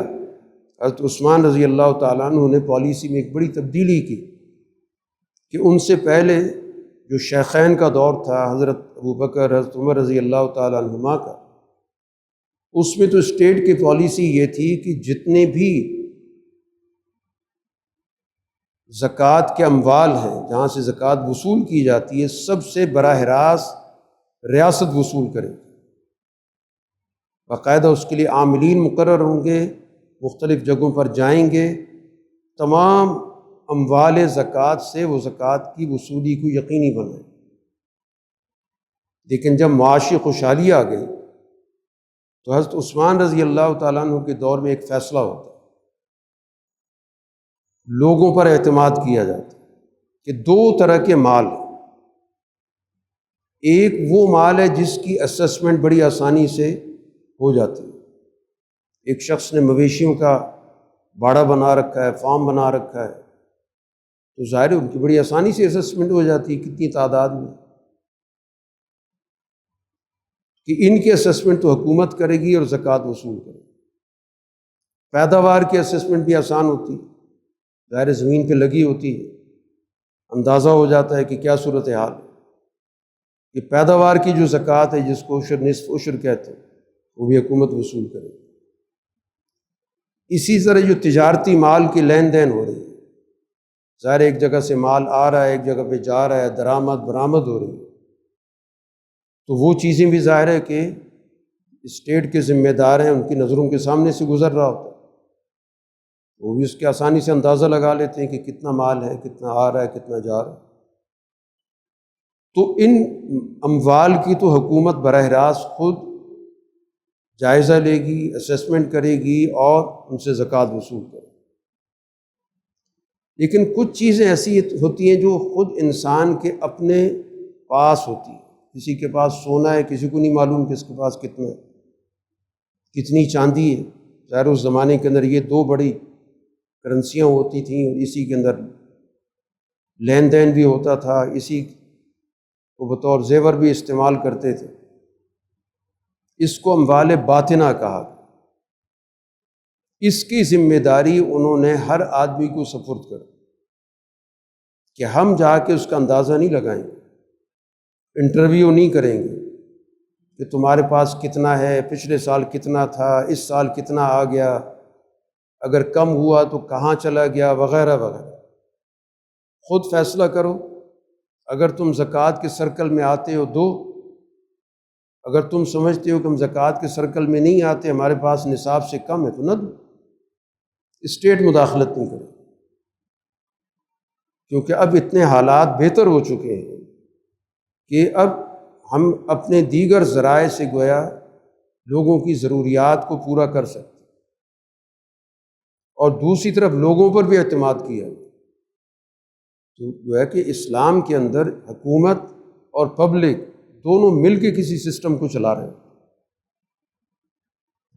حضرت عثمان رضی اللہ تعالیٰ عنہ نے پالیسی میں ایک بڑی تبدیلی کی کہ ان سے پہلے جو شیخین کا دور تھا، حضرت ابوبکر، حضرت عمر رضی اللہ تعالیٰ عنہما کا، اس میں تو اسٹیٹ کی پالیسی یہ تھی کہ جتنے بھی زکوٰۃ کے اموال ہیں، جہاں سے زکوٰۃ وصول کی جاتی ہے، سب سے براہ راست ریاست وصول کرے، باقاعدہ اس کے لیے عاملین مقرر ہوں گے، مختلف جگہوں پر جائیں گے، تمام اموال زکوٰۃ سے وہ زکوٰۃ کی وصولی کو یقینی بنائیں۔ لیکن جب معاشی خوشحالی آ گئی تو حضرت عثمان رضی اللہ تعالیٰ عنہ کے دور میں ایک فیصلہ ہوتا ہے، لوگوں پر اعتماد کیا جاتا ہے کہ دو طرح کے مال ہیں، ایک وہ مال ہے جس کی اسسمنٹ بڑی آسانی سے ہو جاتی ہے، ایک شخص نے مویشیوں کا باڑہ بنا رکھا ہے، فارم بنا رکھا ہے، تو ظاہر ہے ان کی بڑی آسانی سے اسسمنٹ ہو جاتی ہے کتنی تعداد میں، کہ ان کی اسسمنٹ تو حکومت کرے گی اور زکوٰۃ وصول کرے گی۔ پیداوار کی اسسمنٹ بھی آسان ہوتی ہے، ظاہر زمین پہ لگی ہوتی ہے، اندازہ ہو جاتا ہے کہ کیا صورتحال ہے۔ یہ پیداوار کی جو زکوٰۃ ہے، جس کو عشر نصف عشر کہتے ہیں، وہ بھی حکومت وصول کرے۔ اسی طرح جو تجارتی مال کی لین دین ہو رہی ہے، ظاہر ایک جگہ سے مال آ رہا ہے، ایک جگہ پہ جا رہا ہے، درآمد برآمد ہو رہی ہے، تو وہ چیزیں بھی ظاہر ہے کہ اسٹیٹ کے ذمہ دار ہیں، ان کی نظروں کے سامنے سے گزر رہا ہوتا ہے، وہ بھی اس کے آسانی سے اندازہ لگا لیتے ہیں کہ کتنا مال ہے، کتنا آ رہا ہے، کتنا جا رہا ہے۔ تو ان اموال کی تو حکومت براہ راست خود جائزہ لے گی، اسیسمنٹ کرے گی اور ان سے زکوٰۃ وصول کرے۔ لیکن کچھ چیزیں ایسی ہوتی ہیں جو خود انسان کے اپنے پاس ہوتی ہیں۔ کسی کے پاس سونا ہے، کسی کو نہیں معلوم کہ اس کے پاس کتنا ہے، کتنی چاندی ہے۔ ظاہر اس زمانے کے اندر یہ دو بڑی کرنسیاں ہوتی تھیں، اور اسی کے اندر لین دین بھی ہوتا تھا، اسی کو بطور زیور بھی استعمال کرتے تھے۔ اس کو اموال باطنہ کہا۔ اس کی ذمہ داری انہوں نے ہر آدمی کو سپرد کر، کہ ہم جا کے اس کا اندازہ نہیں لگائیں گے، انٹرویو نہیں کریں گے کہ تمہارے پاس کتنا ہے، پچھلے سال کتنا تھا، اس سال کتنا آ گیا، اگر کم ہوا تو کہاں چلا گیا، وغیرہ وغیرہ۔ خود فیصلہ کرو، اگر تم زکوٰۃ کے سرکل میں آتے ہو دو، اگر تم سمجھتے ہو کہ ہم زکوٰۃ کے سرکل میں نہیں آتے، ہمارے پاس نصاب سے کم ہے، تو نہ دو۔ اسٹیٹ مداخلت نہیں کرے، کیونکہ اب اتنے حالات بہتر ہو چکے ہیں کہ اب ہم اپنے دیگر ذرائع سے گویا لوگوں کی ضروریات کو پورا کر سکتے، اور دوسری طرف لوگوں پر بھی اعتماد کیا۔ تو گویا کہ اسلام کے اندر حکومت اور پبلک دونوں مل کے کسی سسٹم کو چلا رہے ہیں،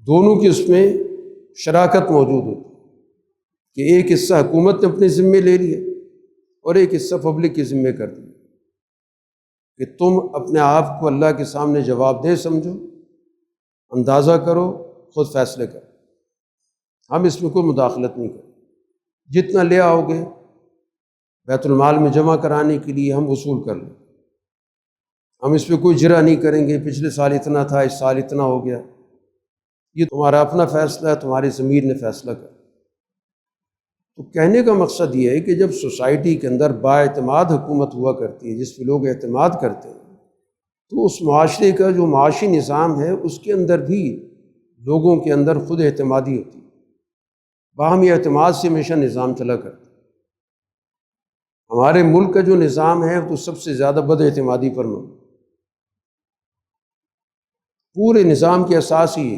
دونوں کی اس میں شراکت موجود ہوتی ہے، کہ ایک حصہ حکومت نے اپنے ذمے لے لیا اور ایک حصہ پبلک کے ذمے کر دیا، کہ تم اپنے آپ کو اللہ کے سامنے جواب دہ سمجھو، اندازہ کرو، خود فیصلے کرو، ہم اس میں کوئی مداخلت نہیں کریں۔ جتنا لے آؤ گے بیت المال میں جمع کرانے کے لیے ہم وصول کر لیں، ہم اس پہ کوئی جرا نہیں کریں گے، پچھلے سال اتنا تھا، اس سال اتنا ہو گیا، یہ تمہارا اپنا فیصلہ ہے، تمہاری ضمیر نے فیصلہ کر۔ تو کہنے کا مقصد یہ ہے کہ جب سوسائٹی کے اندر بااعتماد حکومت ہوا کرتی ہے، جس پہ لوگ اعتماد کرتے ہیں، تو اس معاشرے کا جو معاشی نظام ہے، اس کے اندر بھی لوگوں کے اندر خود اعتمادی ہوتی ہے، باہمی اعتماد سے ہمیشہ نظام چلا کرتا ہے۔ ہمارے ملک کا جو نظام ہے تو سب سے زیادہ بد اعتمادی پر مبنی، پورے نظام کی اساس ہی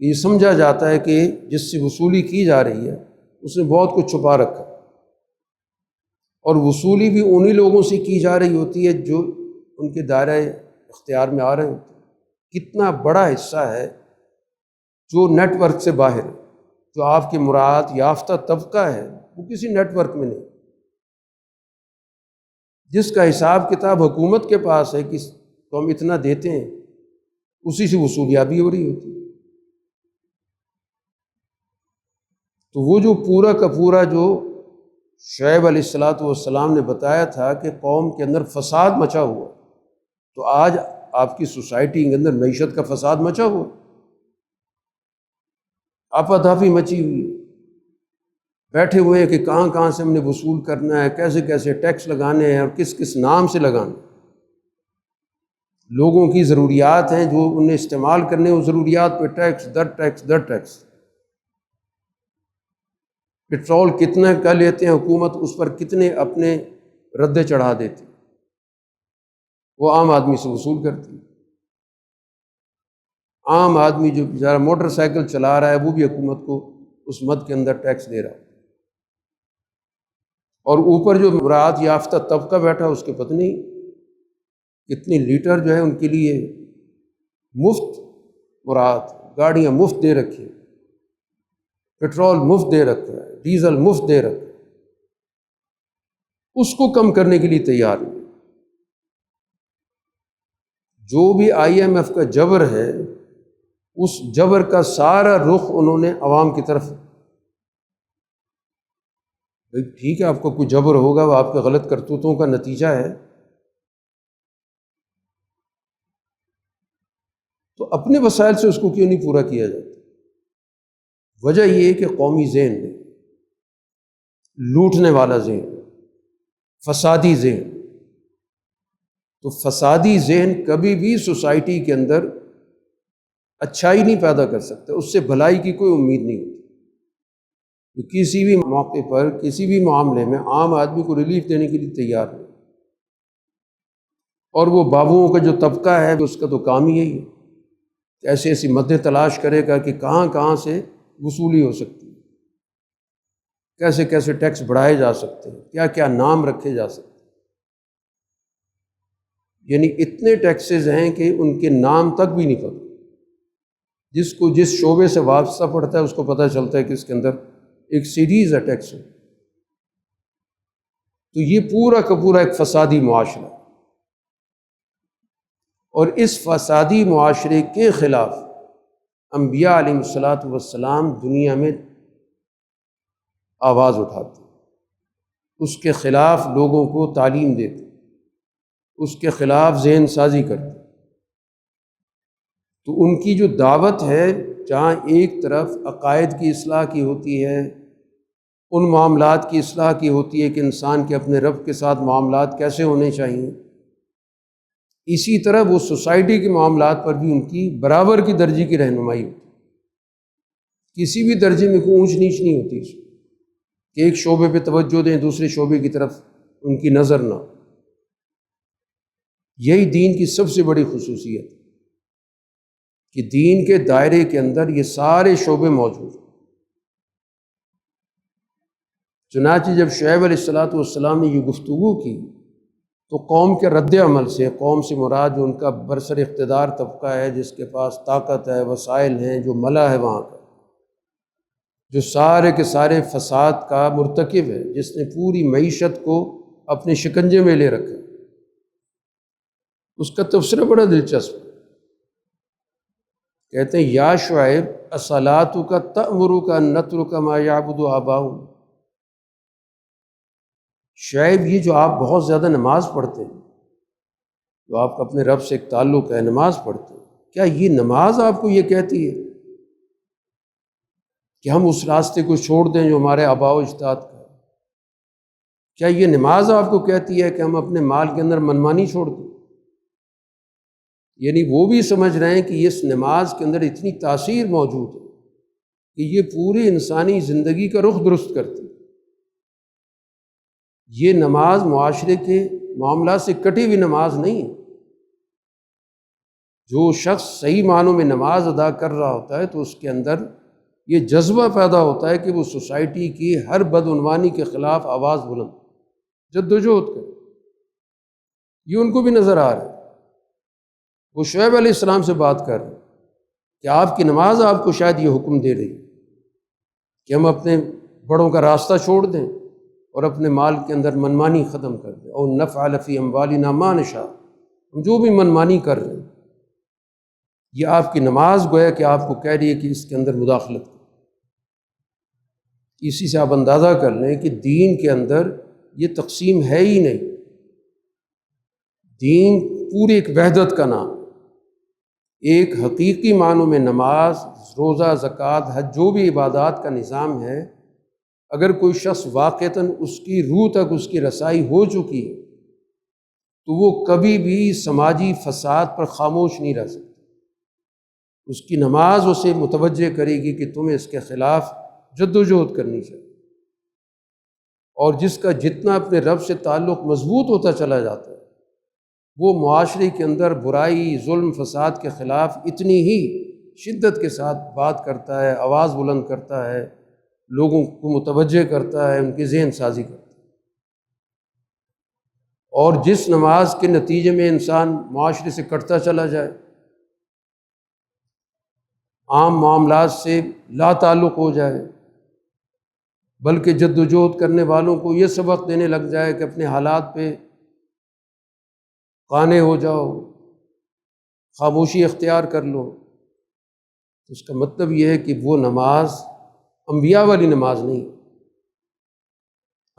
یہ سمجھا جاتا ہے کہ جس سے وصولی کی جا رہی ہے اس نے بہت کچھ چھپا رکھا، اور وصولی بھی انہی لوگوں سے کی جا رہی ہوتی ہے جو ان کے دائرہ اختیار میں آ رہے ہوتے ہیں۔ کتنا بڑا حصہ ہے جو نیٹ ورک سے باہر ہے، جو آپ کے مراعات یافتہ طبقہ ہے، وہ کسی نیٹ ورک میں نہیں، جس کا حساب کتاب حکومت کے پاس ہے کہ تو ہم اتنا دیتے ہیں، اسی سے وصولیابی ہو رہی ہوتی ہے۔ تو وہ جو پورا کا پورا جو شعیب علیہ السلام نے بتایا تھا کہ قوم کے اندر فساد مچا ہوا، تو آج آپ کی سوسائٹی کے اندر معیشت کا فساد مچا ہوا، آپا مچی ہوئی ہے، بیٹھے ہوئے ہیں کہ کہاں کہاں سے ہم نے وصول کرنا ہے، کیسے کیسے ٹیکس لگانے ہیں اور کس کس نام سے لگانے۔ لوگوں کی ضروریات ہیں جو انہیں استعمال کرنے، وہ ضروریات پہ ٹیکس در ٹیکس در ٹیکس۔ پٹرول کتنے کا لیتے ہیں حکومت، اس پر کتنے اپنے ردے چڑھا دیتی، وہ عام آدمی سے وصول کرتی۔ عام آدمی جو بیچارہ موٹر سائیکل چلا رہا ہے وہ بھی حکومت کو اس مد کے اندر ٹیکس دے رہا، اور اوپر جو مراعات یافتہ طبقہ بیٹھا اس کے پتہ نہیں کتنی لیٹر جو ہے ان کے لیے مفت مراعات، گاڑیاں مفت دے رکھی، پٹرول مفت دے رکھا ہے، ڈیزل مفت دے رکھا ہے، اس کو کم کرنے کے لیے تیار نہیں۔ جو بھی IMF کا جبر ہے اس جبر کا سارا رخ انہوں نے عوام کی طرف، بھئی ٹھیک ہے آپ کو کوئی جبر ہوگا، وہ آپ کے غلط کرتوتوں کا نتیجہ ہے، تو اپنے وسائل سے اس کو کیوں نہیں پورا کیا جاتا؟ وجہ یہ ہے کہ قومی ذہن میں لوٹنے والا ذہن، فسادی ذہن، تو فسادی ذہن کبھی بھی سوسائٹی کے اندر اچھائی نہیں پیدا کر سکتا، اس سے بھلائی کی کوئی امید نہیں ہوتی۔ تو کسی بھی موقع پر کسی بھی معاملے میں عام آدمی کو ریلیف دینے کے لیے تیار ہے، اور وہ بابوؤں کا جو طبقہ ہے اس کا تو کام ہی یہی ہے کہ ایسی ایسی مدیں تلاش کرے گا کہ کہاں کہاں سے وصولی ہو سکتی ہے، کیسے کیسے ٹیکس بڑھائے جا سکتے ہیں، کیا کیا نام رکھے جا سکتے ہیں۔ یعنی اتنے ٹیکسز ہیں کہ ان کے نام تک بھی نہیں پتہ، جس کو جس شعبے سے وابستہ پڑتا ہے اس کو پتہ چلتا ہے کہ اس کے اندر ایک سیریز ہے ٹیکس۔ تو یہ پورا کا پورا ایک فسادی معاشرہ ہے، اور اس فسادی معاشرے کے خلاف انبیاء علیہ الصلاۃ والسلام دنیا میں آواز اٹھاتے، اس کے خلاف لوگوں کو تعلیم دیتے، اس کے خلاف ذہن سازی کرتے۔ تو ان کی جو دعوت ہے، جہاں ایک طرف عقائد کی اصلاح کی ہوتی ہے، ان معاملات کی اصلاح کی ہوتی ہے کہ انسان کے اپنے رب کے ساتھ معاملات کیسے ہونے چاہیے، اسی طرح وہ سوسائٹی کے معاملات پر بھی ان کی برابر کی درجے کی رہنمائی ہوتی ہے، کسی بھی درجے میں کوئی اونچ نیچ نہیں ہوتی اس میں کہ ایک شعبے پہ توجہ دیں دوسرے شعبے کی طرف ان کی نظر نہ ہو۔ یہی دین کی سب سے بڑی خصوصیت ہے کہ دین کے دائرے کے اندر یہ سارے شعبے موجود ہیں۔ چنانچہ جب شعیب علیہ السلام نے یہ گفتگو کی تو قوم کے رد عمل سے، قوم سے مراد جو ان کا برسر اقتدار طبقہ ہے، جس کے پاس طاقت ہے، وسائل ہیں، جو ملا ہے وہاں کا، جو سارے کے سارے فساد کا مرتکب ہے، جس نے پوری معیشت کو اپنے شکنجے میں لے رکھا، اس کا تبصرہ بڑا دلچسپ ہے۔ کہتے ہیں یا شعیب اصلاتک تأمرک ان نترک ما یعبد آباؤنا، شعیب یہ جو آپ بہت زیادہ نماز پڑھتے ہیں، جو آپ کا اپنے رب سے ایک تعلق ہے، نماز پڑھتے ہیں، کیا یہ نماز آپ کو یہ کہتی ہے کہ ہم اس راستے کو چھوڑ دیں جو ہمارے آباء و اجداد کا ہے؟ کیا یہ نماز آپ کو کہتی ہے کہ ہم اپنے مال کے اندر منمانی چھوڑ دیں؟ یعنی وہ بھی سمجھ رہے ہیں کہ اس نماز کے اندر اتنی تاثیر موجود ہے کہ یہ پوری انسانی زندگی کا رخ درست کرتی ہے۔ یہ نماز معاشرے کے معاملات سے کٹی ہوئی نماز نہیں ہے۔ جو شخص صحیح معنوں میں نماز ادا کر رہا ہوتا ہے تو اس کے اندر یہ جذبہ پیدا ہوتا ہے کہ وہ سوسائٹی کی ہر بدعنوانی کے خلاف آواز بلند جدوجہد کرے۔ یہ ان کو بھی نظر آ رہا ہے۔ وہ شعیب علیہ السلام سے بات کر رہے ہیں کہ آپ کی نماز آپ کو شاید یہ حکم دے رہی ہے کہ ہم اپنے بڑوں کا راستہ چھوڑ دیں اور اپنے مال کے اندر منمانی ختم کر دیں، اور نفعل فی اموالنا ما نشاء، ہم جو بھی منمانی کر رہے ہیں، یہ آپ کی نماز گویا کہ آپ کو کہہ رہی ہے کہ اس کے اندر مداخلت کریں۔ اسی سے آپ اندازہ کر لیں کہ دین کے اندر یہ تقسیم ہے ہی نہیں۔ دین پوری ایک وحدت کا نام، ایک حقیقی معنوں میں نماز، روزہ، زکوٰۃ، حج، جو بھی عبادات کا نظام ہے، اگر کوئی شخص واقعتاً اس کی روح تک اس کی رسائی ہو چکی ہے تو وہ کبھی بھی سماجی فساد پر خاموش نہیں رہ سکتا۔ اس کی نماز اسے متوجہ کرے گی کہ تمہیں اس کے خلاف جدوجہد کرنی چاہیے، اور جس کا جتنا اپنے رب سے تعلق مضبوط ہوتا چلا جاتا ہے، وہ معاشرے کے اندر برائی، ظلم، فساد کے خلاف اتنی ہی شدت کے ساتھ بات کرتا ہے، آواز بلند کرتا ہے، لوگوں کو متوجہ کرتا ہے، ان کی ذہن سازی کرتا ہے۔ اور جس نماز کے نتیجے میں انسان معاشرے سے کٹتا چلا جائے، عام معاملات سے لا تعلق ہو جائے، بلکہ جدوجہد کرنے والوں کو یہ سبق دینے لگ جائے کہ اپنے حالات پہ قانع ہو جاؤ، خاموشی اختیار کر لو، تو اس کا مطلب یہ ہے کہ وہ نماز انبیاء والی نماز نہیں ہے۔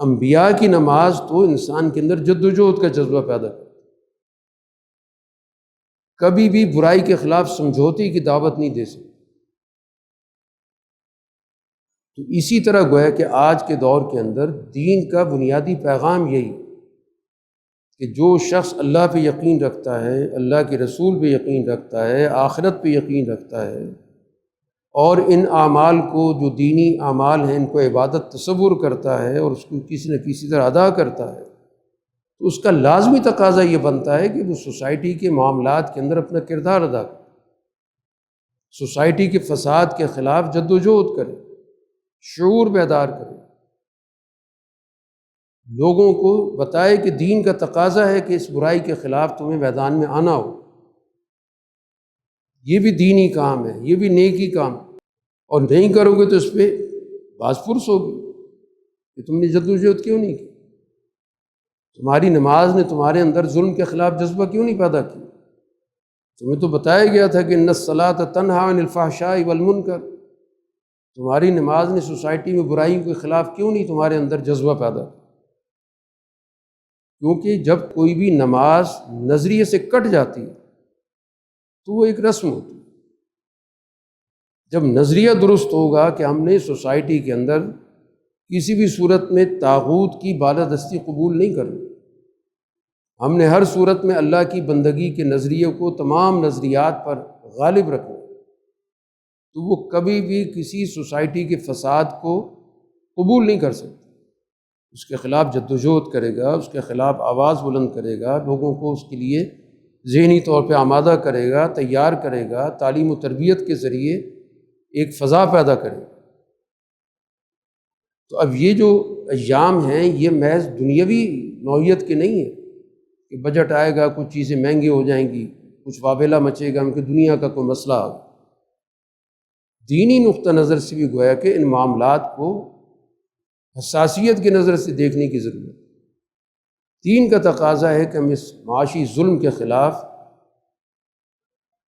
انبیاء کی نماز تو انسان کے اندر جد و جہد کا جذبہ پیدا کرتی، کبھی بھی برائی کے خلاف سمجھوتے کی دعوت نہیں دے سکتی۔ تو اسی طرح گویا کہ آج کے دور کے اندر دین کا بنیادی پیغام یہی کہ جو شخص اللہ پہ یقین رکھتا ہے، اللہ کے رسول پہ یقین رکھتا ہے، آخرت پہ یقین رکھتا ہے، اور ان اعمال کو جو دینی اعمال ہیں ان کو عبادت تصور کرتا ہے اور اس کو کسی نہ کسی طرح ادا کرتا ہے، تو اس کا لازمی تقاضا یہ بنتا ہے کہ وہ سوسائٹی کے معاملات کے اندر اپنا کردار ادا کرے، سوسائٹی کے فساد کے خلاف جد و جہد کرے، شعور بیدار کرے، لوگوں کو بتائے کہ دین کا تقاضا ہے کہ اس برائی کے خلاف تمہیں میدان میں آنا ہو، یہ بھی دینی کام ہے، یہ بھی نیکی کام ہے، اور نہیں کرو گے تو اس پہ باز پرس ہوگی کہ تم نے جد و جہد کیوں نہیں کی، تمہاری نماز نے تمہارے اندر ظلم کے خلاف جذبہ کیوں نہیں پیدا کیا۔ تمہیں تو بتایا گیا تھا کہ ان الصلاۃ تنہی عن الفحشاء والمنکر، تمہاری نماز نے سوسائٹی میں برائیوں کے خلاف کیوں نہیں تمہارے اندر جذبہ پیدا کیا؟ کیونکہ جب کوئی بھی نماز نظریے سے کٹ جاتی ہے تو وہ ایک رسم ہوتی ہے۔ جب نظریہ درست ہوگا کہ ہم نے سوسائٹی کے اندر کسی بھی صورت میں طاغوت کی بالادستی قبول نہیں کرنی، ہم نے ہر صورت میں اللہ کی بندگی کے نظریے کو تمام نظریات پر غالب رکھنا، تو وہ کبھی بھی کسی سوسائٹی کے فساد کو قبول نہیں کر سکتے، اس کے خلاف جدوجہد کرے گا، اس کے خلاف آواز بلند کرے گا، لوگوں کو اس کے لیے ذہنی طور پہ آمادہ کرے گا، تیار کرے گا، تعلیم و تربیت کے ذریعے ایک فضا پیدا کرے گا۔ تو اب یہ جو ایام ہیں یہ محض دنیاوی نوعیت کے نہیں ہیں کہ بجٹ آئے گا، کچھ چیزیں مہنگی ہو جائیں گی، کچھ واویلا مچے گا، ہم کہ دنیا کا کوئی مسئلہ آ گیا۔ دینی نقطہ نظر سے بھی گویا کہ ان معاملات کو حساسیت کی نظر سے دیکھنے کی ضرورت ہے۔ دین کا تقاضا ہے کہ ہم اس معاشی ظلم کے خلاف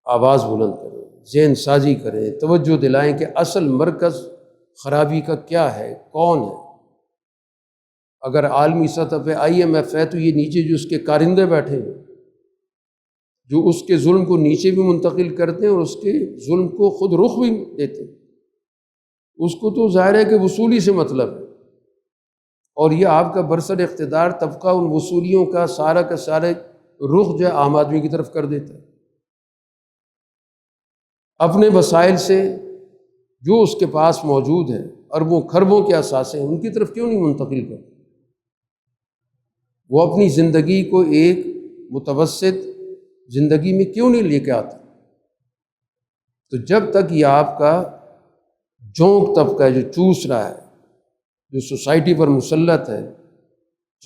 آواز بلند کریں، ذہن سازی کریں، توجہ دلائیں کہ اصل مرکز خرابی کا کیا ہے، کون ہے۔ اگر عالمی سطح پہ IMF ہے تو یہ نیچے جو اس کے کارندے بیٹھے ہیں جو اس کے ظلم کو نیچے بھی منتقل کرتے ہیں اور اس کے ظلم کو خود رخ بھی دیتے ہیں، اس کو تو ظاہر ہے کہ وصولی سے مطلب ہے، اور یہ آپ کا برسر اقتدار طبقہ ان وصولیوں کا سارا رخ جو ہے عام آدمی کی طرف کر دیتا ہے، اپنے وسائل سے جو اس کے پاس موجود ہے اربوں خربوں کے اثاثے ہیں ان کی طرف کیوں نہیں منتقل کرتا، وہ اپنی زندگی کو ایک متوسط زندگی میں کیوں نہیں لے کے آتا۔ تو جب تک یہ آپ کا جونک طبقہ ہے جو چوس رہا ہے، جو سوسائٹی پر مسلط ہے،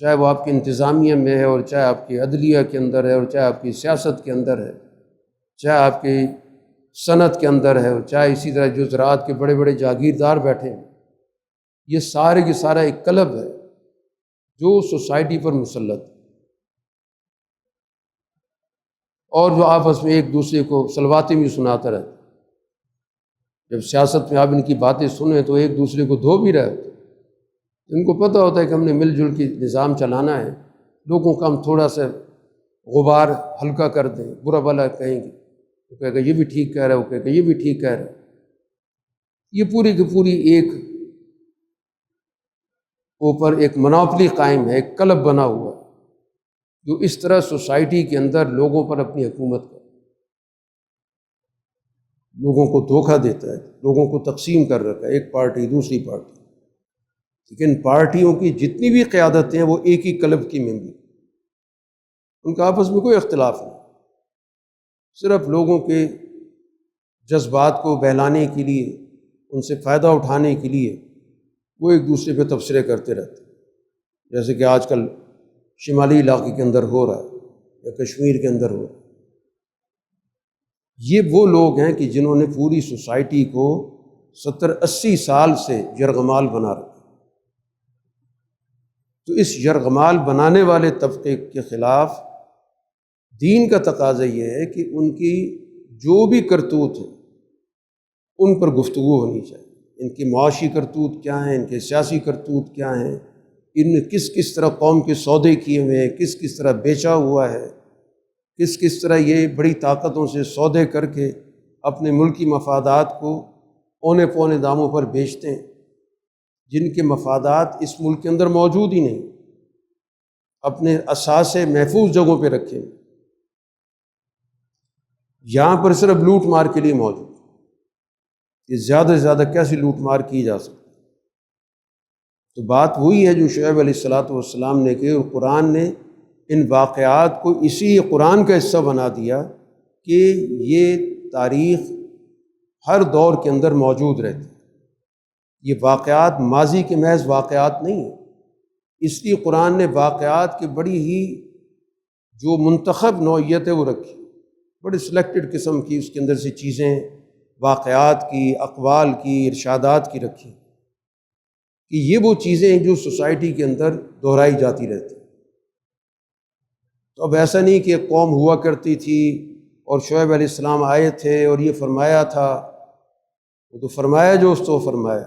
چاہے وہ آپ کی انتظامیہ میں ہے اور چاہے آپ کی عدلیہ کے اندر ہے اور چاہے آپ کی سیاست کے اندر ہے، چاہے آپ کی صنعت کے اندر ہے اور چاہے اسی طرح جو زراعت کے بڑے بڑے جاگیردار بیٹھے ہیں، یہ سارے کے سارا ایک کلب ہے جو سوسائٹی پر مسلط ہے، اور جو آپس میں ایک دوسرے کو سلواتے بھی سناتا رہتا ہے۔ جب سیاست میں آپ ان کی باتیں سنیں تو ایک دوسرے کو دھو بھی رہے ہوتے ہیں، ان کو پتہ ہوتا ہے کہ ہم نے مل جل کے نظام چلانا ہے، لوگوں کا ہم تھوڑا سا غبار ہلکا کر دیں، برا بھلا کہیں گے، وہ کہے گا یہ بھی ٹھیک کہہ رہا ہے، وہ کہے گا یہ بھی ٹھیک کہہ رہا ہے، یہ پوری کی پوری ایک اوپر ایک منوپلی قائم ہے، ایک کلب بنا ہوا ہے جو اس طرح سوسائٹی کے اندر لوگوں پر اپنی حکومت کرتا ہے، لوگوں کو دھوکہ دیتا ہے، لوگوں کو تقسیم کر رکھا ہے، ایک پارٹی دوسری پارٹی، لیکن پارٹیوں کی جتنی بھی قیادتیں ہیں وہ ایک ہی کلب کی ممبر، ان کا آپس میں کوئی اختلاف نہیں، صرف لوگوں کے جذبات کو بہلانے کے لیے، ان سے فائدہ اٹھانے کے لیے وہ ایک دوسرے پہ تبصرے کرتے رہتے ہیں، جیسے کہ آج کل شمالی علاقے کے اندر ہو رہا ہے یا کشمیر کے اندر ہو رہا ہے۔ یہ وہ لوگ ہیں کہ جنہوں نے پوری سوسائٹی کو 70-80 سال سے یرغمال بنا رکھا، تو اس یرغمال بنانے والے طبقے کے خلاف دین کا تقاضا یہ ہے کہ ان کی جو بھی کرتوت ہے ان پر گفتگو ہونی چاہیے۔ ان کی معاشی کرتوت کیا ہیں، ان کے سیاسی کرتوت کیا ہیں، ان نے کس کس طرح قوم کے سودے کیے ہوئے ہیں، کس کس طرح بیچا ہوا ہے، کس کس طرح یہ بڑی طاقتوں سے سودے کر کے اپنے ملکی مفادات کو اونے پونے داموں پر بیچتے ہیں، جن کے مفادات اس ملک کے اندر موجود ہی نہیں، اپنے اثاثے محفوظ جگہوں پہ رکھے ہیں، یہاں پر صرف لوٹ مار کے لیے موجود کہ زیادہ سے زیادہ کیسی لوٹ مار کی جا سکتی۔ تو بات وہی ہے جو شعیب علیہ والسلام نے کہ قرآن نے ان واقعات کو اسی قرآن کا حصہ بنا دیا کہ یہ تاریخ ہر دور کے اندر موجود رہتی ہے۔ یہ واقعات ماضی کے محض واقعات نہیں ہیں، اس لیے قرآن نے واقعات کی بڑی ہی جو منتخب نوعیت ہے وہ رکھی، بڑی سلیکٹڈ قسم کی اس کے اندر سے چیزیں واقعات کی، اقوال کی، ارشادات کی رکھی کہ یہ وہ چیزیں ہیں جو سوسائٹی کے اندر دہرائی جاتی رہتی۔ تو اب ایسا نہیں کہ قوم ہوا کرتی تھی اور شعیب علیہ السلام آئے تھے اور یہ فرمایا تھا، وہ تو فرمایا جو اس تو فرمایا۔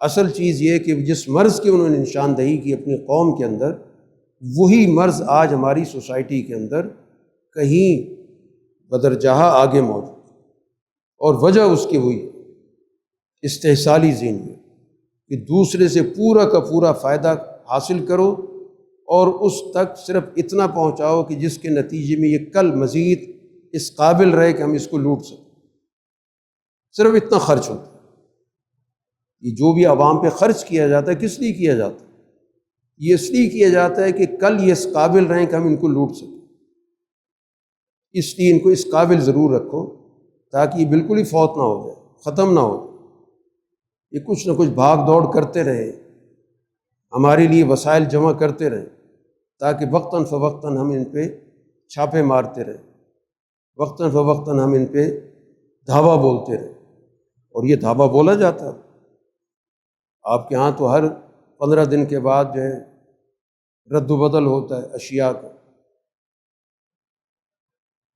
اصل چیز یہ کہ جس مرض کی انہوں نے نشاندہی کی اپنی قوم کے اندر، وہی مرض آج ہماری سوسائٹی کے اندر کہیں بدرجہ آگے موجود، اور وجہ اس کی ہوئی استحصالی ذہنیت کہ دوسرے سے پورا کا پورا فائدہ حاصل کرو اور اس تک صرف اتنا پہنچاؤ کہ جس کے نتیجے میں یہ کل مزید اس قابل رہے کہ ہم اس کو لوٹ سکیں، صرف اتنا خرچ ہوتا ہے۔ یہ جو بھی عوام پہ خرچ کیا جاتا ہے کس لیے کیا جاتا ہے؟ یہ اس لیے کیا جاتا ہے کہ کل یہ اس قابل رہیں کہ ہم ان کو لوٹ سکیں، اس لیے ان کو اس قابل ضرور رکھو تاکہ یہ بالکل ہی فوت نہ ہو جائے، ختم نہ ہو جائے، یہ کچھ نہ کچھ بھاگ دوڑ کرتے رہیں، ہمارے لیے وسائل جمع کرتے رہیں تاکہ وقتاً فوقتاً ہم ان پہ چھاپے مارتے رہیں، وقتاً فوقتاً ہم ان پہ دھاوا بولتے رہیں۔ اور یہ دھاوا بولا جاتا ہے، آپ کے ہاں تو ہر 15 دن کے بعد جو ہے رد و بدل ہوتا ہے اشیاء کا،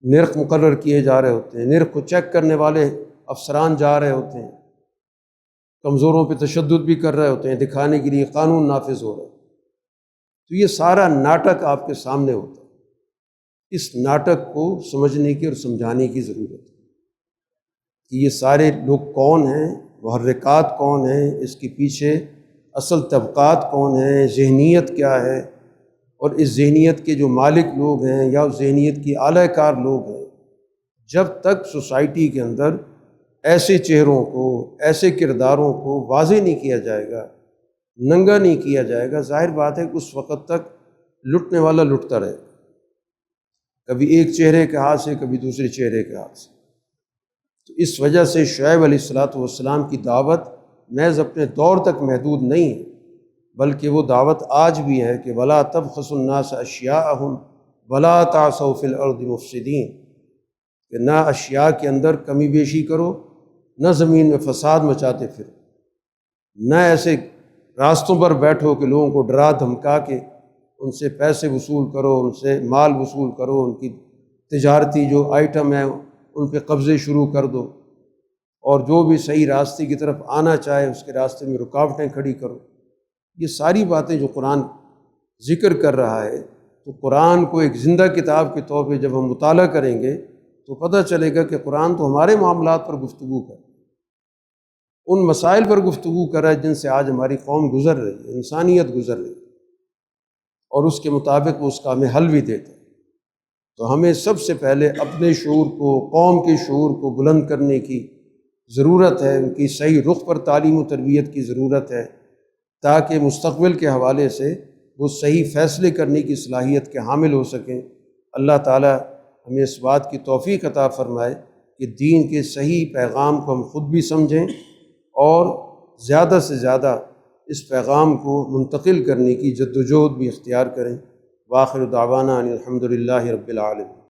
نرخ مقرر کیے جا رہے ہوتے ہیں، نرخ کو چیک کرنے والے افسران جا رہے ہوتے ہیں، کمزوروں پہ تشدد بھی کر رہے ہوتے ہیں دکھانے کے لیے قانون نافذ ہو رہا ہے۔ تو یہ سارا ناٹک آپ کے سامنے ہوتا ہے، اس ناٹک کو سمجھنے کی اور سمجھانے کی ضرورت ہے کہ یہ سارے لوگ کون ہیں، محرکات کون ہیں، اس کے پیچھے اصل طبقات کون ہیں، ذہنیت کیا ہے، اور اس ذہنیت کے جو مالک لوگ ہیں یا اس ذہنیت کی اعلی کار لوگ ہیں۔ جب تک سوسائٹی کے اندر ایسے چہروں کو، ایسے کرداروں کو واضح نہیں کیا جائے گا، ننگا نہیں کیا جائے گا، ظاہر بات ہے کہ اس وقت تک لٹنے والا لٹتا رہے گا، کبھی ایک چہرے کے ہاتھ سے، کبھی دوسرے چہرے کے ہاتھ سے۔ تو اس وجہ سے شعیب علیہ والسلام کی دعوت محض اپنے دور تک محدود نہیں ہے، بلکہ وہ دعوت آج بھی ہے کہ وَلَا تَبْخَسُوا النَّاسَ أَشْيَاءَهُمْ وَلَا تَعْثَوْا فِي الْأَرْضِ مُفْسِدِينَ، کہ نہ اشیاء کے اندر کمی بیشی کرو، نہ زمین میں فساد مچاتے پھرو، نہ ایسے راستوں پر بیٹھو کہ لوگوں کو ڈرا دھمکا کے ان سے پیسے وصول کرو، ان سے مال وصول کرو، ان کی تجارتی جو آئٹم ہیں ان پہ قبضے شروع کر دو، اور جو بھی صحیح راستے کی طرف آنا چاہے اس کے راستے میں رکاوٹیں کھڑی کرو۔ یہ ساری باتیں جو قرآن ذکر کر رہا ہے، تو قرآن کو ایک زندہ کتاب کے طور پہ جب ہم مطالعہ کریں گے تو پتہ چلے گا کہ قرآن تو ہمارے معاملات پر گفتگو کر، ان مسائل پر گفتگو کر رہا ہے جن سے آج ہماری قوم گزر رہی ہے، انسانیت گزر رہی ہے، اور اس کے مطابق وہ اس کا ہمیں حل بھی دیتا ہے۔ تو ہمیں سب سے پہلے اپنے شعور کو، قوم کے شعور کو بلند کرنے کی ضرورت ہے، ان کی صحیح رخ پر تعلیم و تربیت کی ضرورت ہے، تاکہ مستقبل کے حوالے سے وہ صحیح فیصلے کرنے کی صلاحیت کے حامل ہو سکیں۔ اللہ تعالی ہمیں اس بات کی توفیق عطا فرمائے کہ دین کے صحیح پیغام کو ہم خود بھی سمجھیں اور زیادہ سے زیادہ اس پیغام کو منتقل کرنے کی جد و جہد بھی اختیار کریں۔ وآخر دعوانا ان الحمد للہ رب العالمین۔